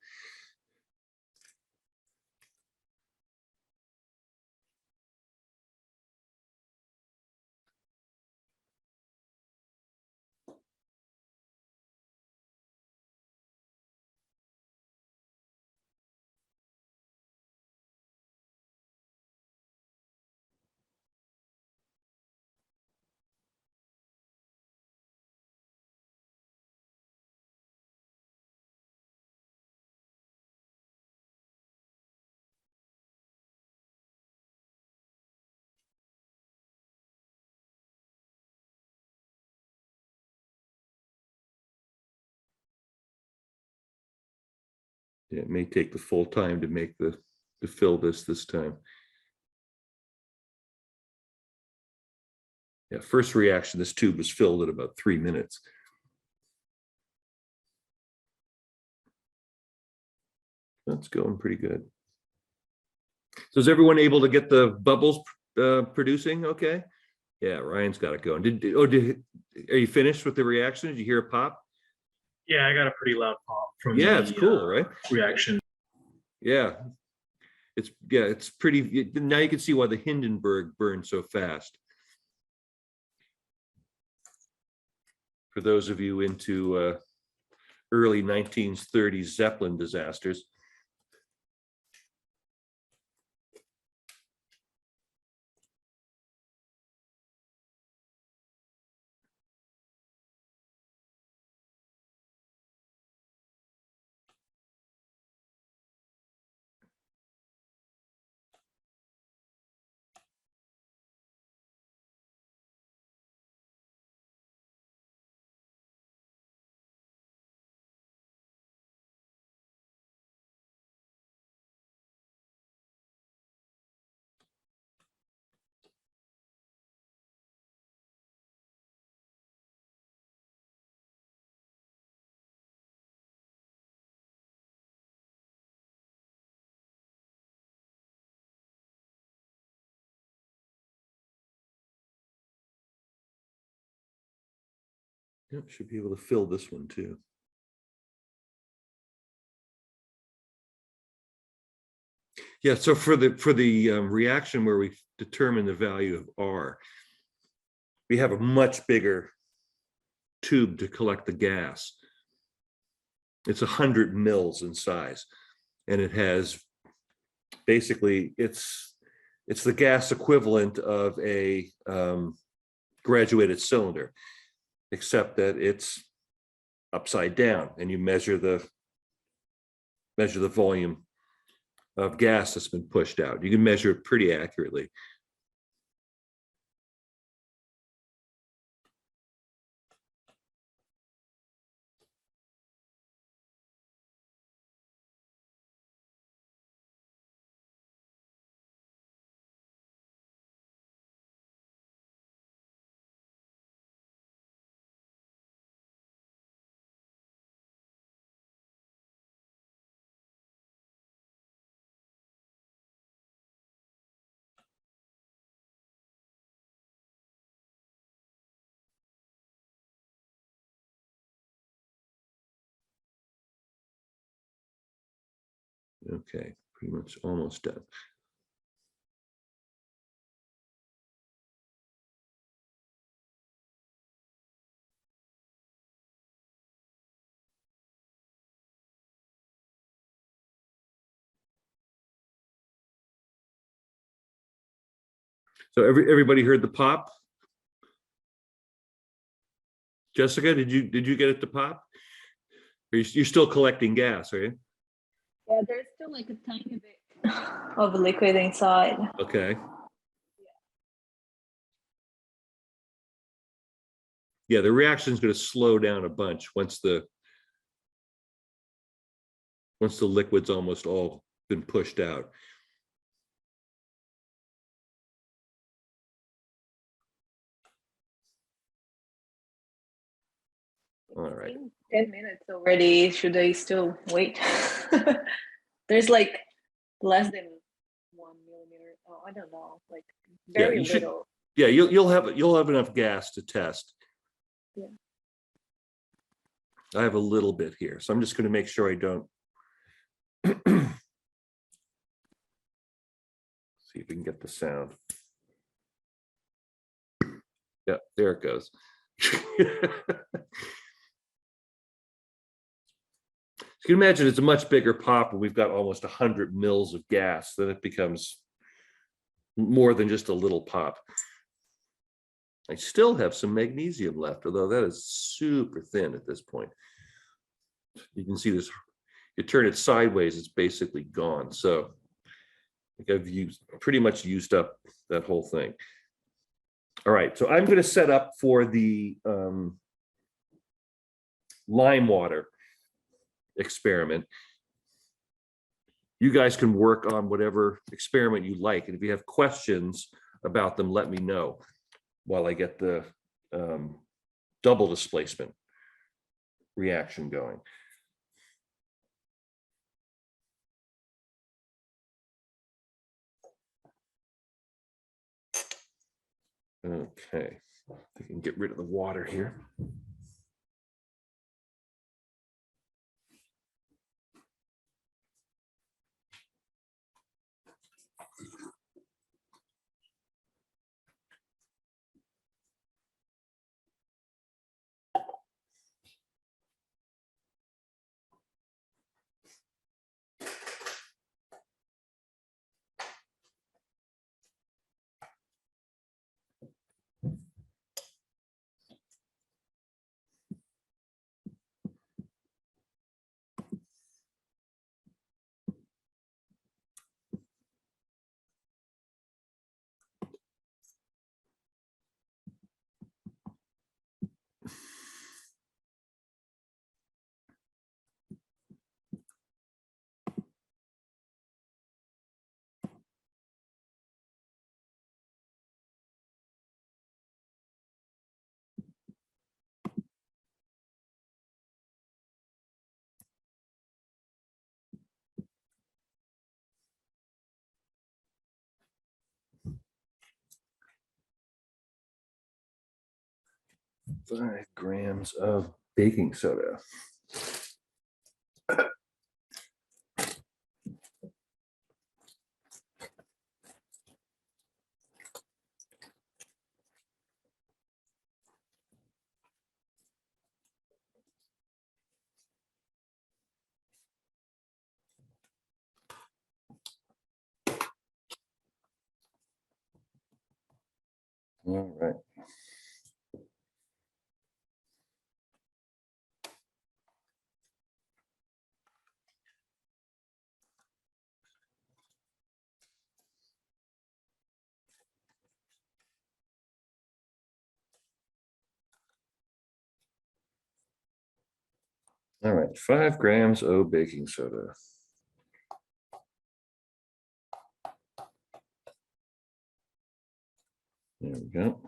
Yeah, it may take the full time to fill this time. Yeah, first reaction, this tube was filled in about 3 minutes. That's going pretty good. So is everyone able to get the bubbles producing? Okay. Yeah, Ryan's got it going. Are you finished with the reaction? Did you hear a pop? Yeah, I got a pretty loud pop from Yeah, the it's cool, right? reaction. Yeah. It's pretty. Now you can see why the Hindenburg burned so fast. For those of you into early 1930s Zeppelin disasters. Yeah, should be able to fill this one too. Yeah, so for the reaction where we determine the value of R, we have a much bigger tube to collect the gas. It's 100 mils in size, and it has basically it's the gas equivalent of a graduated cylinder, except that it's upside down, and you measure the volume of gas that's been pushed out. You can measure it pretty accurately. Okay, pretty much almost done. So everybody heard the pop? Jessica, did you get it to pop? You're still collecting gas, are you? Yeah, there's still like a tiny bit of liquid inside. Okay. Yeah, the reaction is going to slow down a bunch once the liquid's almost all been pushed out. All right. 10 minutes already. Should I still wait? There's like less than 1 millimeter. Oh, I don't know. Like Yeah, very you should- little. Yeah, you'll have enough gas to test. Yeah. I have a little bit here, so I'm just going to make sure I don't. See if we can get the sound. Yeah, there it goes. You can imagine it's a much bigger pop when we've got almost 100 mils of gas, then it becomes more than just a little pop. I still have some magnesium left, although that is super thin at this point. You can see this, you turn it sideways, it's basically gone. So I think I've pretty much used up that whole thing. All right, so I'm going to set up for the lime water experiment. You guys can work on whatever experiment you like, and if you have questions about them, let me know while I get the double displacement reaction going. Okay, I can get rid of the water here. 5 grams of baking soda. All right. All right, 5 grams of baking soda. There we go.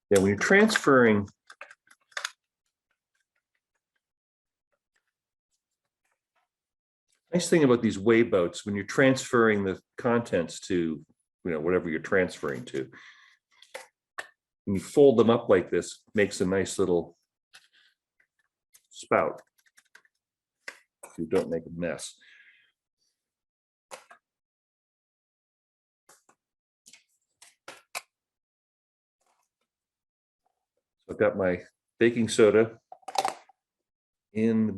Yeah, when you're transferring nice thing about these weigh boats, when you're transferring the contents to, whatever you're transferring to, when you fold them up like this, makes a nice little spout. You don't make a mess. So I've got my baking soda in the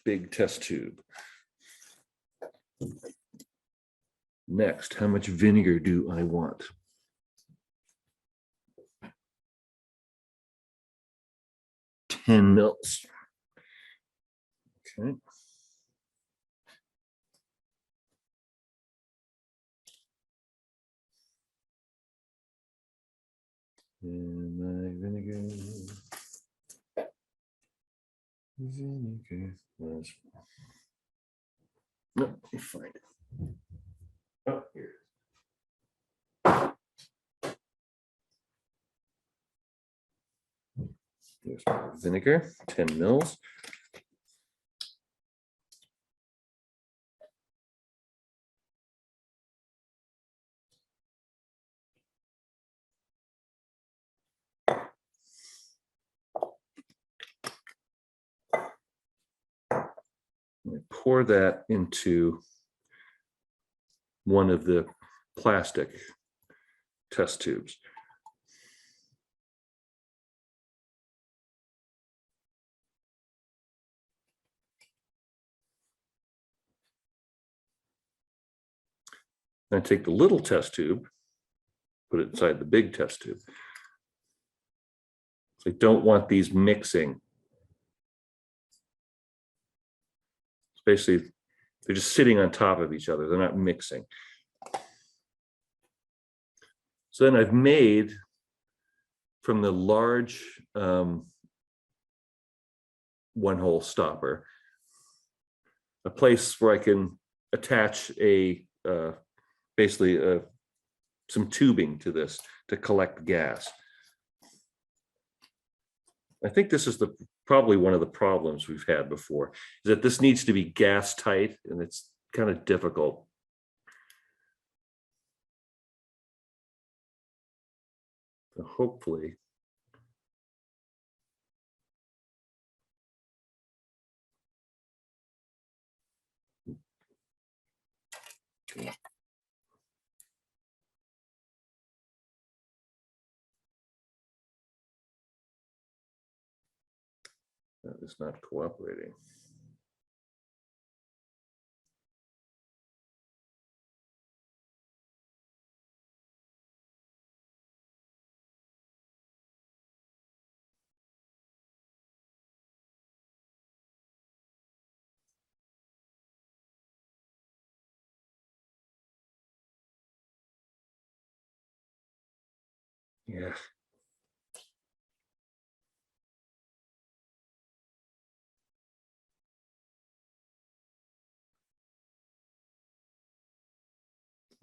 big test tube. Next, how much vinegar do I want? Ten mils. Okay. And my vinegar. Vinegar was. No, let me find it. Oh, here. There's my vinegar, 10 mils. I pour that into one of the plastic test tubes. I take the little test tube, put it inside the big test tube. So I don't want these mixing. It's basically, they're just sitting on top of each other. They're not mixing. So then I've made from the large one-hole stopper a place where I can attach basically some tubing to this to collect gas. I think this is probably one of the problems we've had before, is that this needs to be gas tight, and it's kind of difficult. So hopefully. That is not cooperating. Yeah.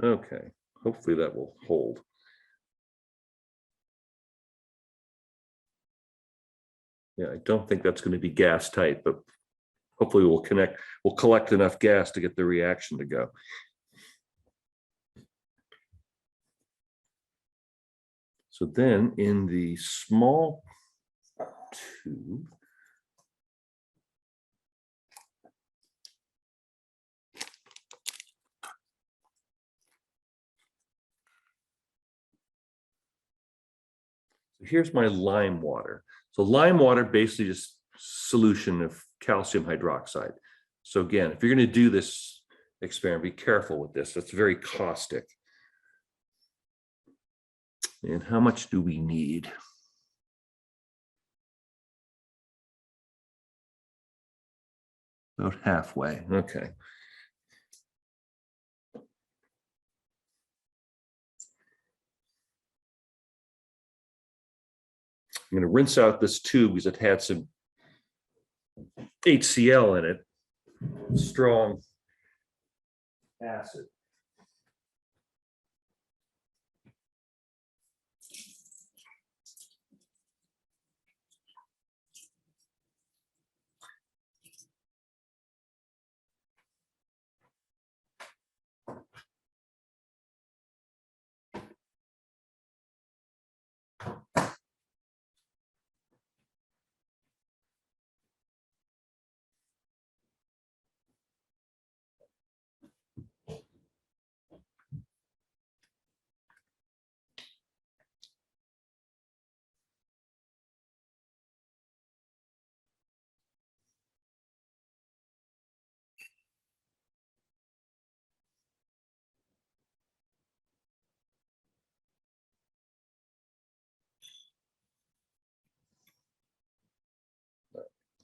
Okay, hopefully that will hold. Yeah, I don't think that's going to be gas tight, but hopefully we'll collect enough gas to get the reaction to go. So then in the small tube, here's my lime water. So lime water basically just solution of calcium hydroxide. So again, if you're going to do this experiment, be careful with this. It's very caustic. And how much do we need? About halfway. Okay. I'm going to rinse out this tube because it had some HCl in it, strong acid.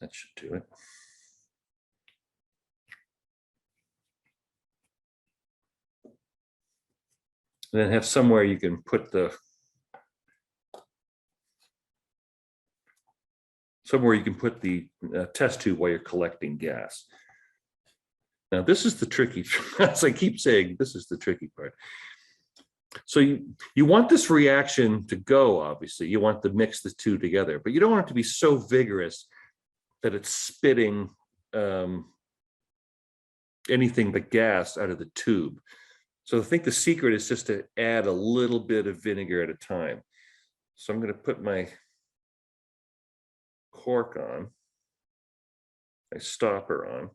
That should do it. And then have somewhere you can put the test tube while you're collecting gas. Now this is the tricky, as I keep saying, this is the tricky part. So you want this reaction to go, obviously. You want to mix the two together, but you don't want it to be so vigorous that it's spitting anything but gas out of the tube. So I think the secret is just to add a little bit of vinegar at a time. So I'm going to put my cork on, my stopper on,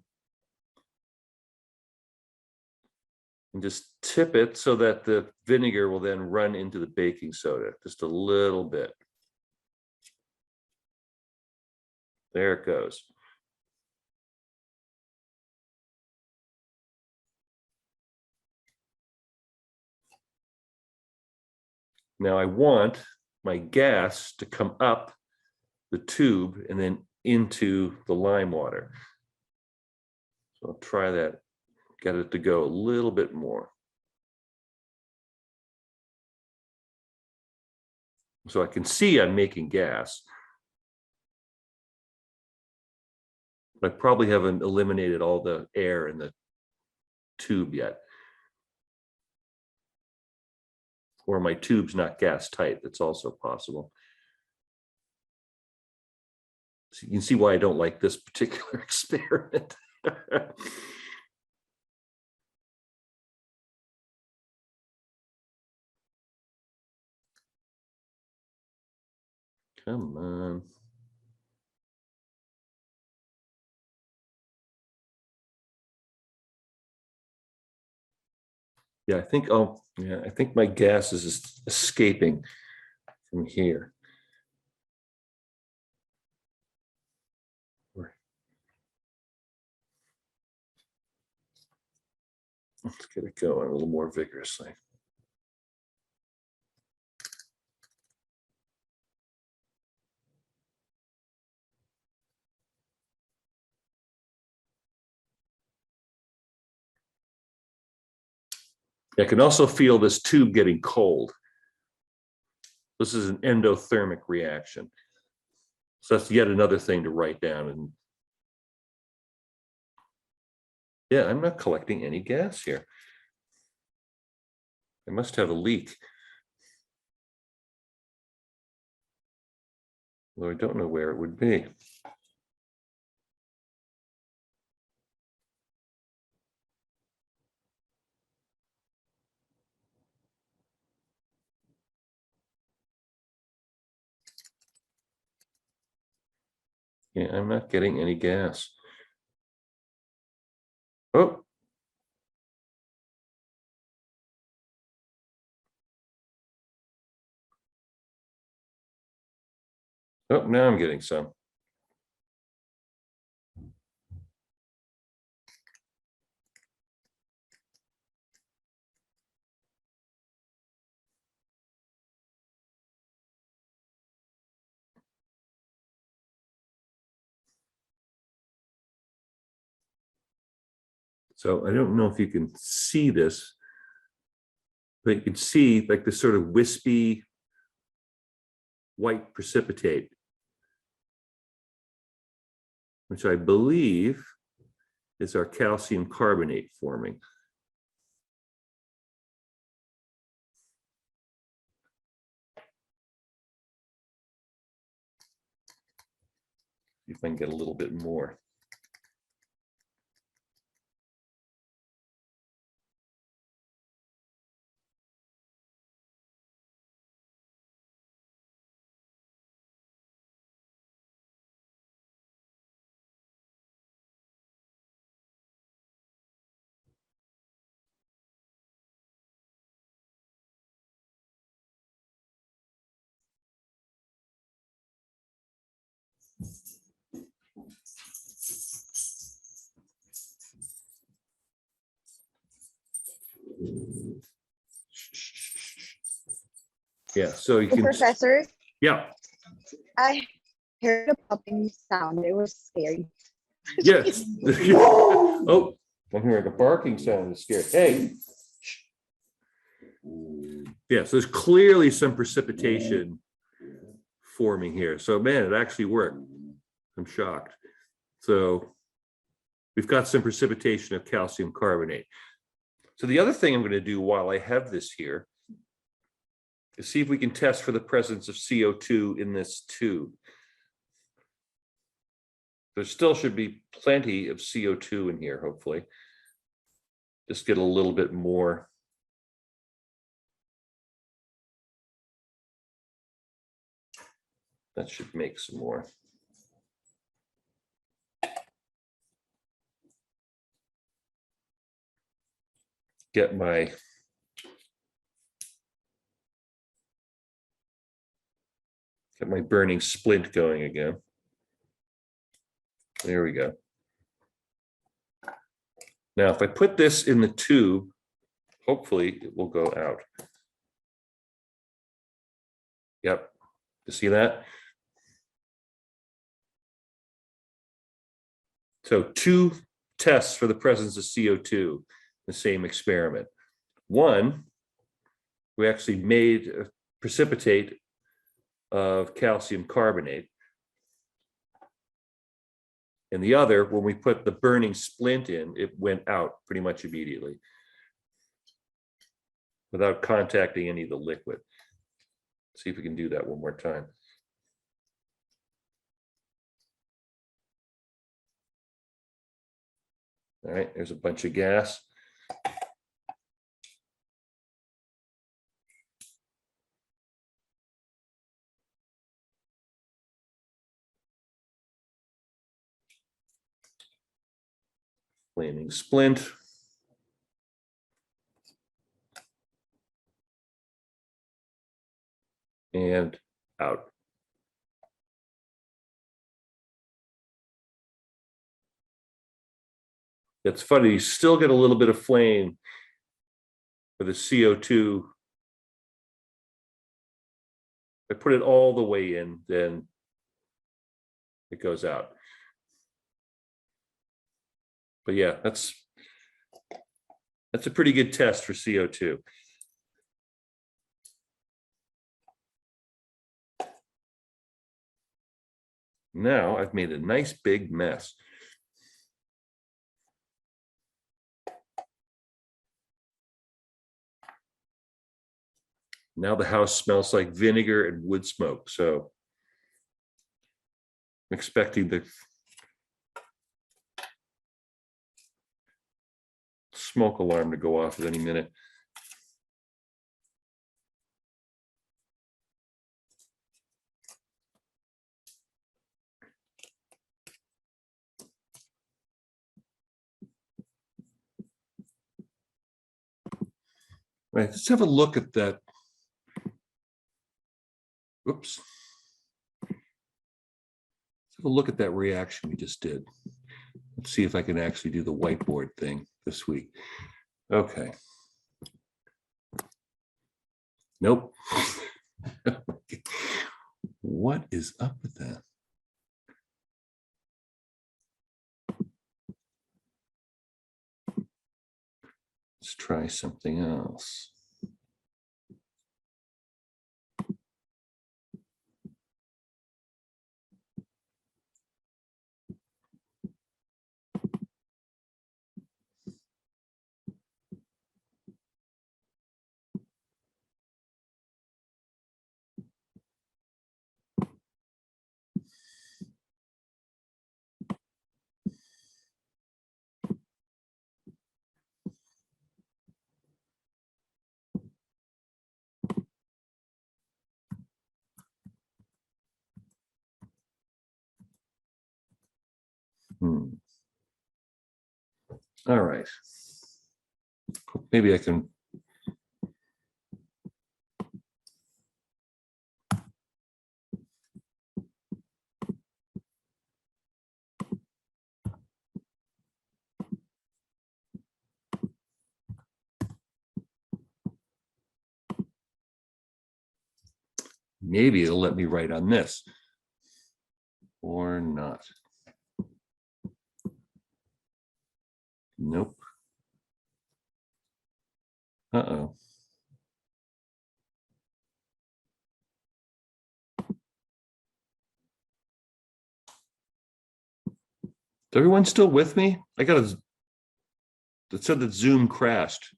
and just tip it so that the vinegar will then run into the baking soda, just a little bit. There it goes. Now I want my gas to come up the tube and then into the lime water. So I'll try that, get it to go a little bit more. So I can see I'm making gas. I probably haven't eliminated all the air in the tube yet. Or my tube's not gas tight, that's also possible. So you can see why I don't like this particular experiment. Come on. Yeah, I think, oh, yeah, I think my gas is escaping from here. Let's get it going a little more vigorously. I can also feel this tube getting cold. This is an endothermic reaction. So that's yet another thing to write down. And yeah, I'm not collecting any gas here. I must have a leak. Although I don't know where it would be. Yeah, I'm not getting any gas. Oh. Oh, now I'm getting some. So I don't know if you can see this, but you can see like this sort of wispy white precipitate, which I believe is our calcium carbonate forming. See if I can get a little bit more. Yeah, so you Hey, can, Professor, yeah, I heard a popping sound. It was scary. yes. Oh, I'm hearing a barking sound. It's scary. Hey. Yeah, so there's clearly some precipitation forming here. So man, it actually worked. I'm shocked. So we've got some precipitation of calcium carbonate. So the other thing I'm going to do while I have this here is see if we can test for the presence of CO2 in this tube. There still should be plenty of CO2 in here, hopefully. Just get a little bit more. That should make some more. Get my burning splint going again. There we go. Now, if I put this in the tube, hopefully it will go out. Yep, you see that? So 2 tests for the presence of CO2, the same experiment. One, we actually made a precipitate of calcium carbonate. And the other, when we put the burning splint in, it went out pretty much immediately without contacting any of the liquid. See if we can do that one more time. All right, there's a bunch of gas. Flaming splint. And out. It's funny, you still get a little bit of flame for the CO2. I put it all the way in, then it goes out. But yeah, that's a pretty good test for CO2. Now I've made a nice big mess. Now the house smells like vinegar and wood smoke. So expecting the smoke alarm to go off at any minute. Right, let's have a look at that. Whoops. Let's have a look at that reaction we just did. Let's see if I can actually do the whiteboard thing this week. Okay. Nope. What is up with that? Let's try something else. All right. Maybe I can. Maybe it'll let me write on this or not. Nope. Uh-oh. Is everyone still with me? I got a, it said that Zoom crashed,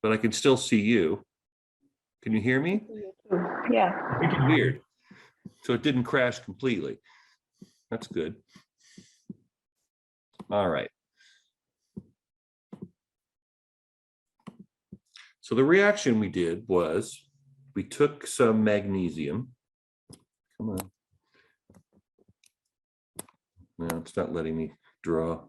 but I can still see you. Can you hear me? Yeah. Weird. So it didn't crash completely. That's good. All right. So the reaction we did was we took some magnesium. Come on. No, it's not letting me draw.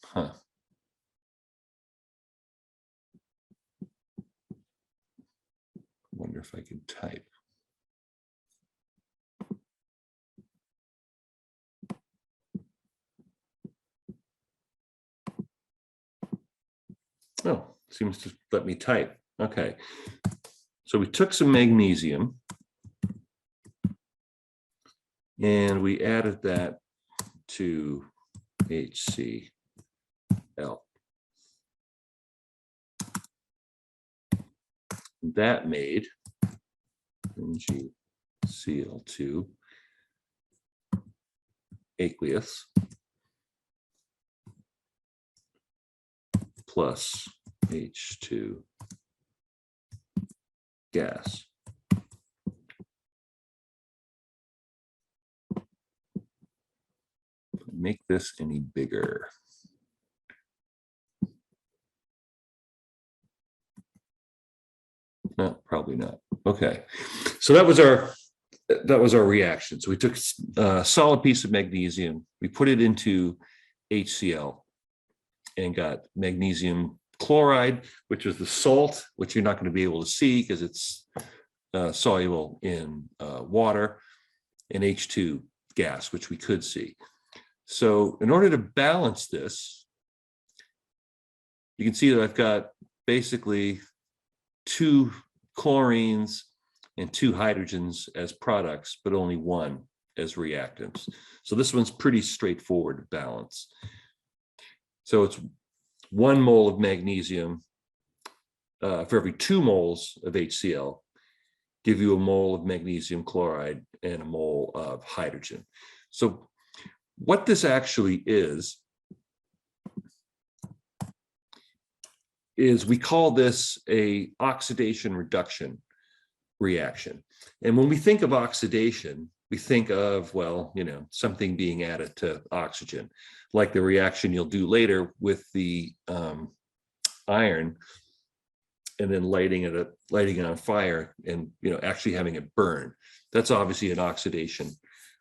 Huh. Wonder if I can type. Oh, seems to let me type. Okay. So we took some magnesium and we added that to HCl. That made NgCl2 aqueous plus H2 gas. Make this any bigger. No, probably not. Okay, so that was our reaction. So we took a solid piece of magnesium, we put it into HCl and got magnesium chloride, which is the salt, which you're not going to be able to see because it's soluble in water, and H2 gas, which we could see. So in order to balance this, you can see that I've got basically 2 chlorines and 2 hydrogens as products, but only 1 as reactants. So this one's pretty straightforward to balance. So it's 1 mole of magnesium for every 2 moles of HCl give you a mole of magnesium chloride and a mole of hydrogen. So what this actually is we call this a oxidation reduction reaction. And when we think of oxidation, we think of, well, you know, something being added to oxygen, like the reaction you'll do later with the iron, and then lighting it on fire, and, you know, actually having it burn. That's obviously an oxidation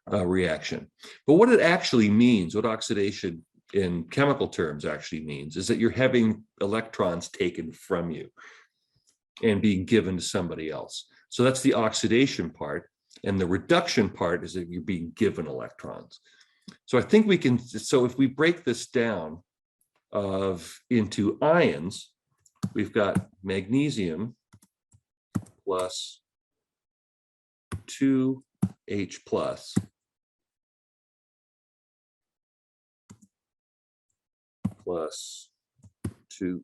reaction. But what it actually means, what oxidation in chemical terms actually means, is that you're having electrons taken from you and being given to somebody else. So that's the oxidation part. And the reduction part is that you're being given electrons. So I think we can, so if we break this down into ions, we've got magnesium plus 2H plus plus 2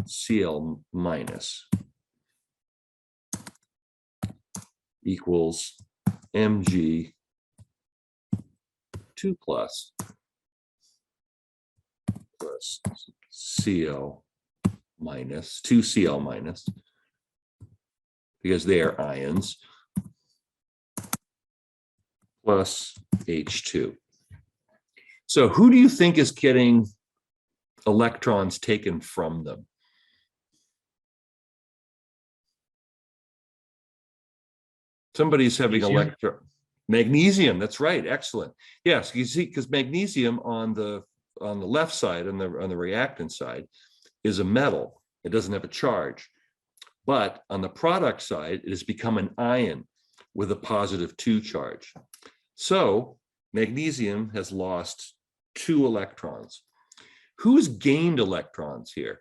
Cl minus equals Mg 2 plus Cl minus 2 Cl minus, because they are ions, plus H2. So who do you think is getting electrons taken from them? Somebody's having Magnesium. magnesium. That's right. Excellent. Yes, you see, because magnesium on the left side, on the reactant side, is a metal. It doesn't have a charge. But on the product side, it has become an ion with a positive 2 charge. So magnesium has lost 2 electrons. Who's gained electrons here?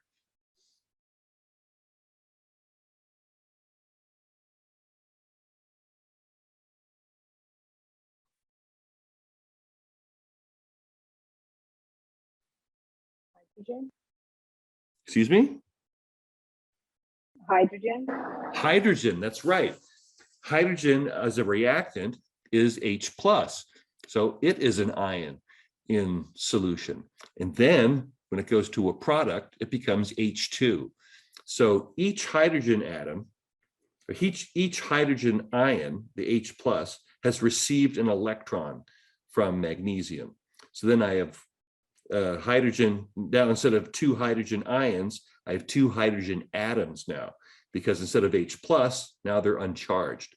Hydrogen. Excuse me? Hydrogen. Hydrogen, that's right. Hydrogen as a reactant is H plus. So it is an ion in solution. And then when it goes to a product, it becomes H2. So each hydrogen atom, or each hydrogen ion, the H plus, has received an electron from magnesium. So then I have hydrogen, now instead of 2 hydrogen ions, I have 2 hydrogen atoms now, because instead of H plus, now they're uncharged.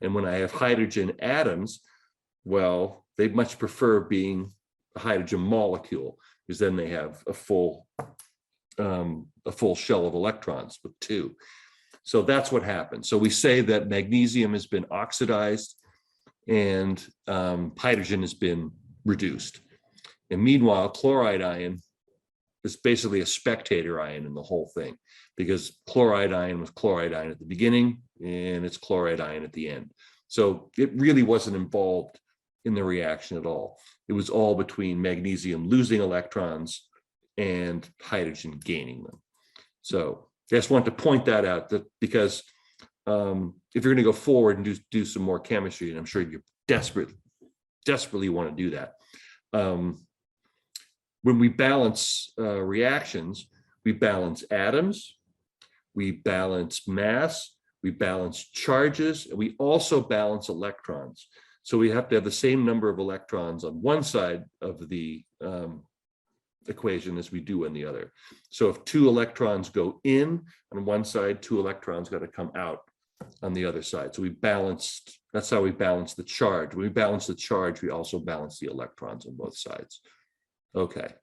And when I have hydrogen atoms, well, they much prefer being a hydrogen molecule, because then they have a full shell of electrons with 2. So that's what happens. So we say that magnesium has been oxidized and hydrogen has been reduced. And meanwhile, chloride ion is basically a spectator ion in the whole thing, because chloride ion was chloride ion at the beginning and it's chloride ion at the end. So it really wasn't involved in the reaction at all. It was all between magnesium losing electrons and hydrogen gaining them. So I just want to point that out, that because if you're going to go forward and do some more chemistry, and I'm sure you desperately want to do that, when we balance reactions, we balance atoms, we balance mass, we balance charges, and we also balance electrons. So we have to have the same number of electrons on one side of the equation as we do on the other. So if 2 electrons go in on one side, 2 electrons got to come out on the other side. So we balanced, that's how we balance the charge. When we balance the charge, we also balance the electrons on both sides. Okay.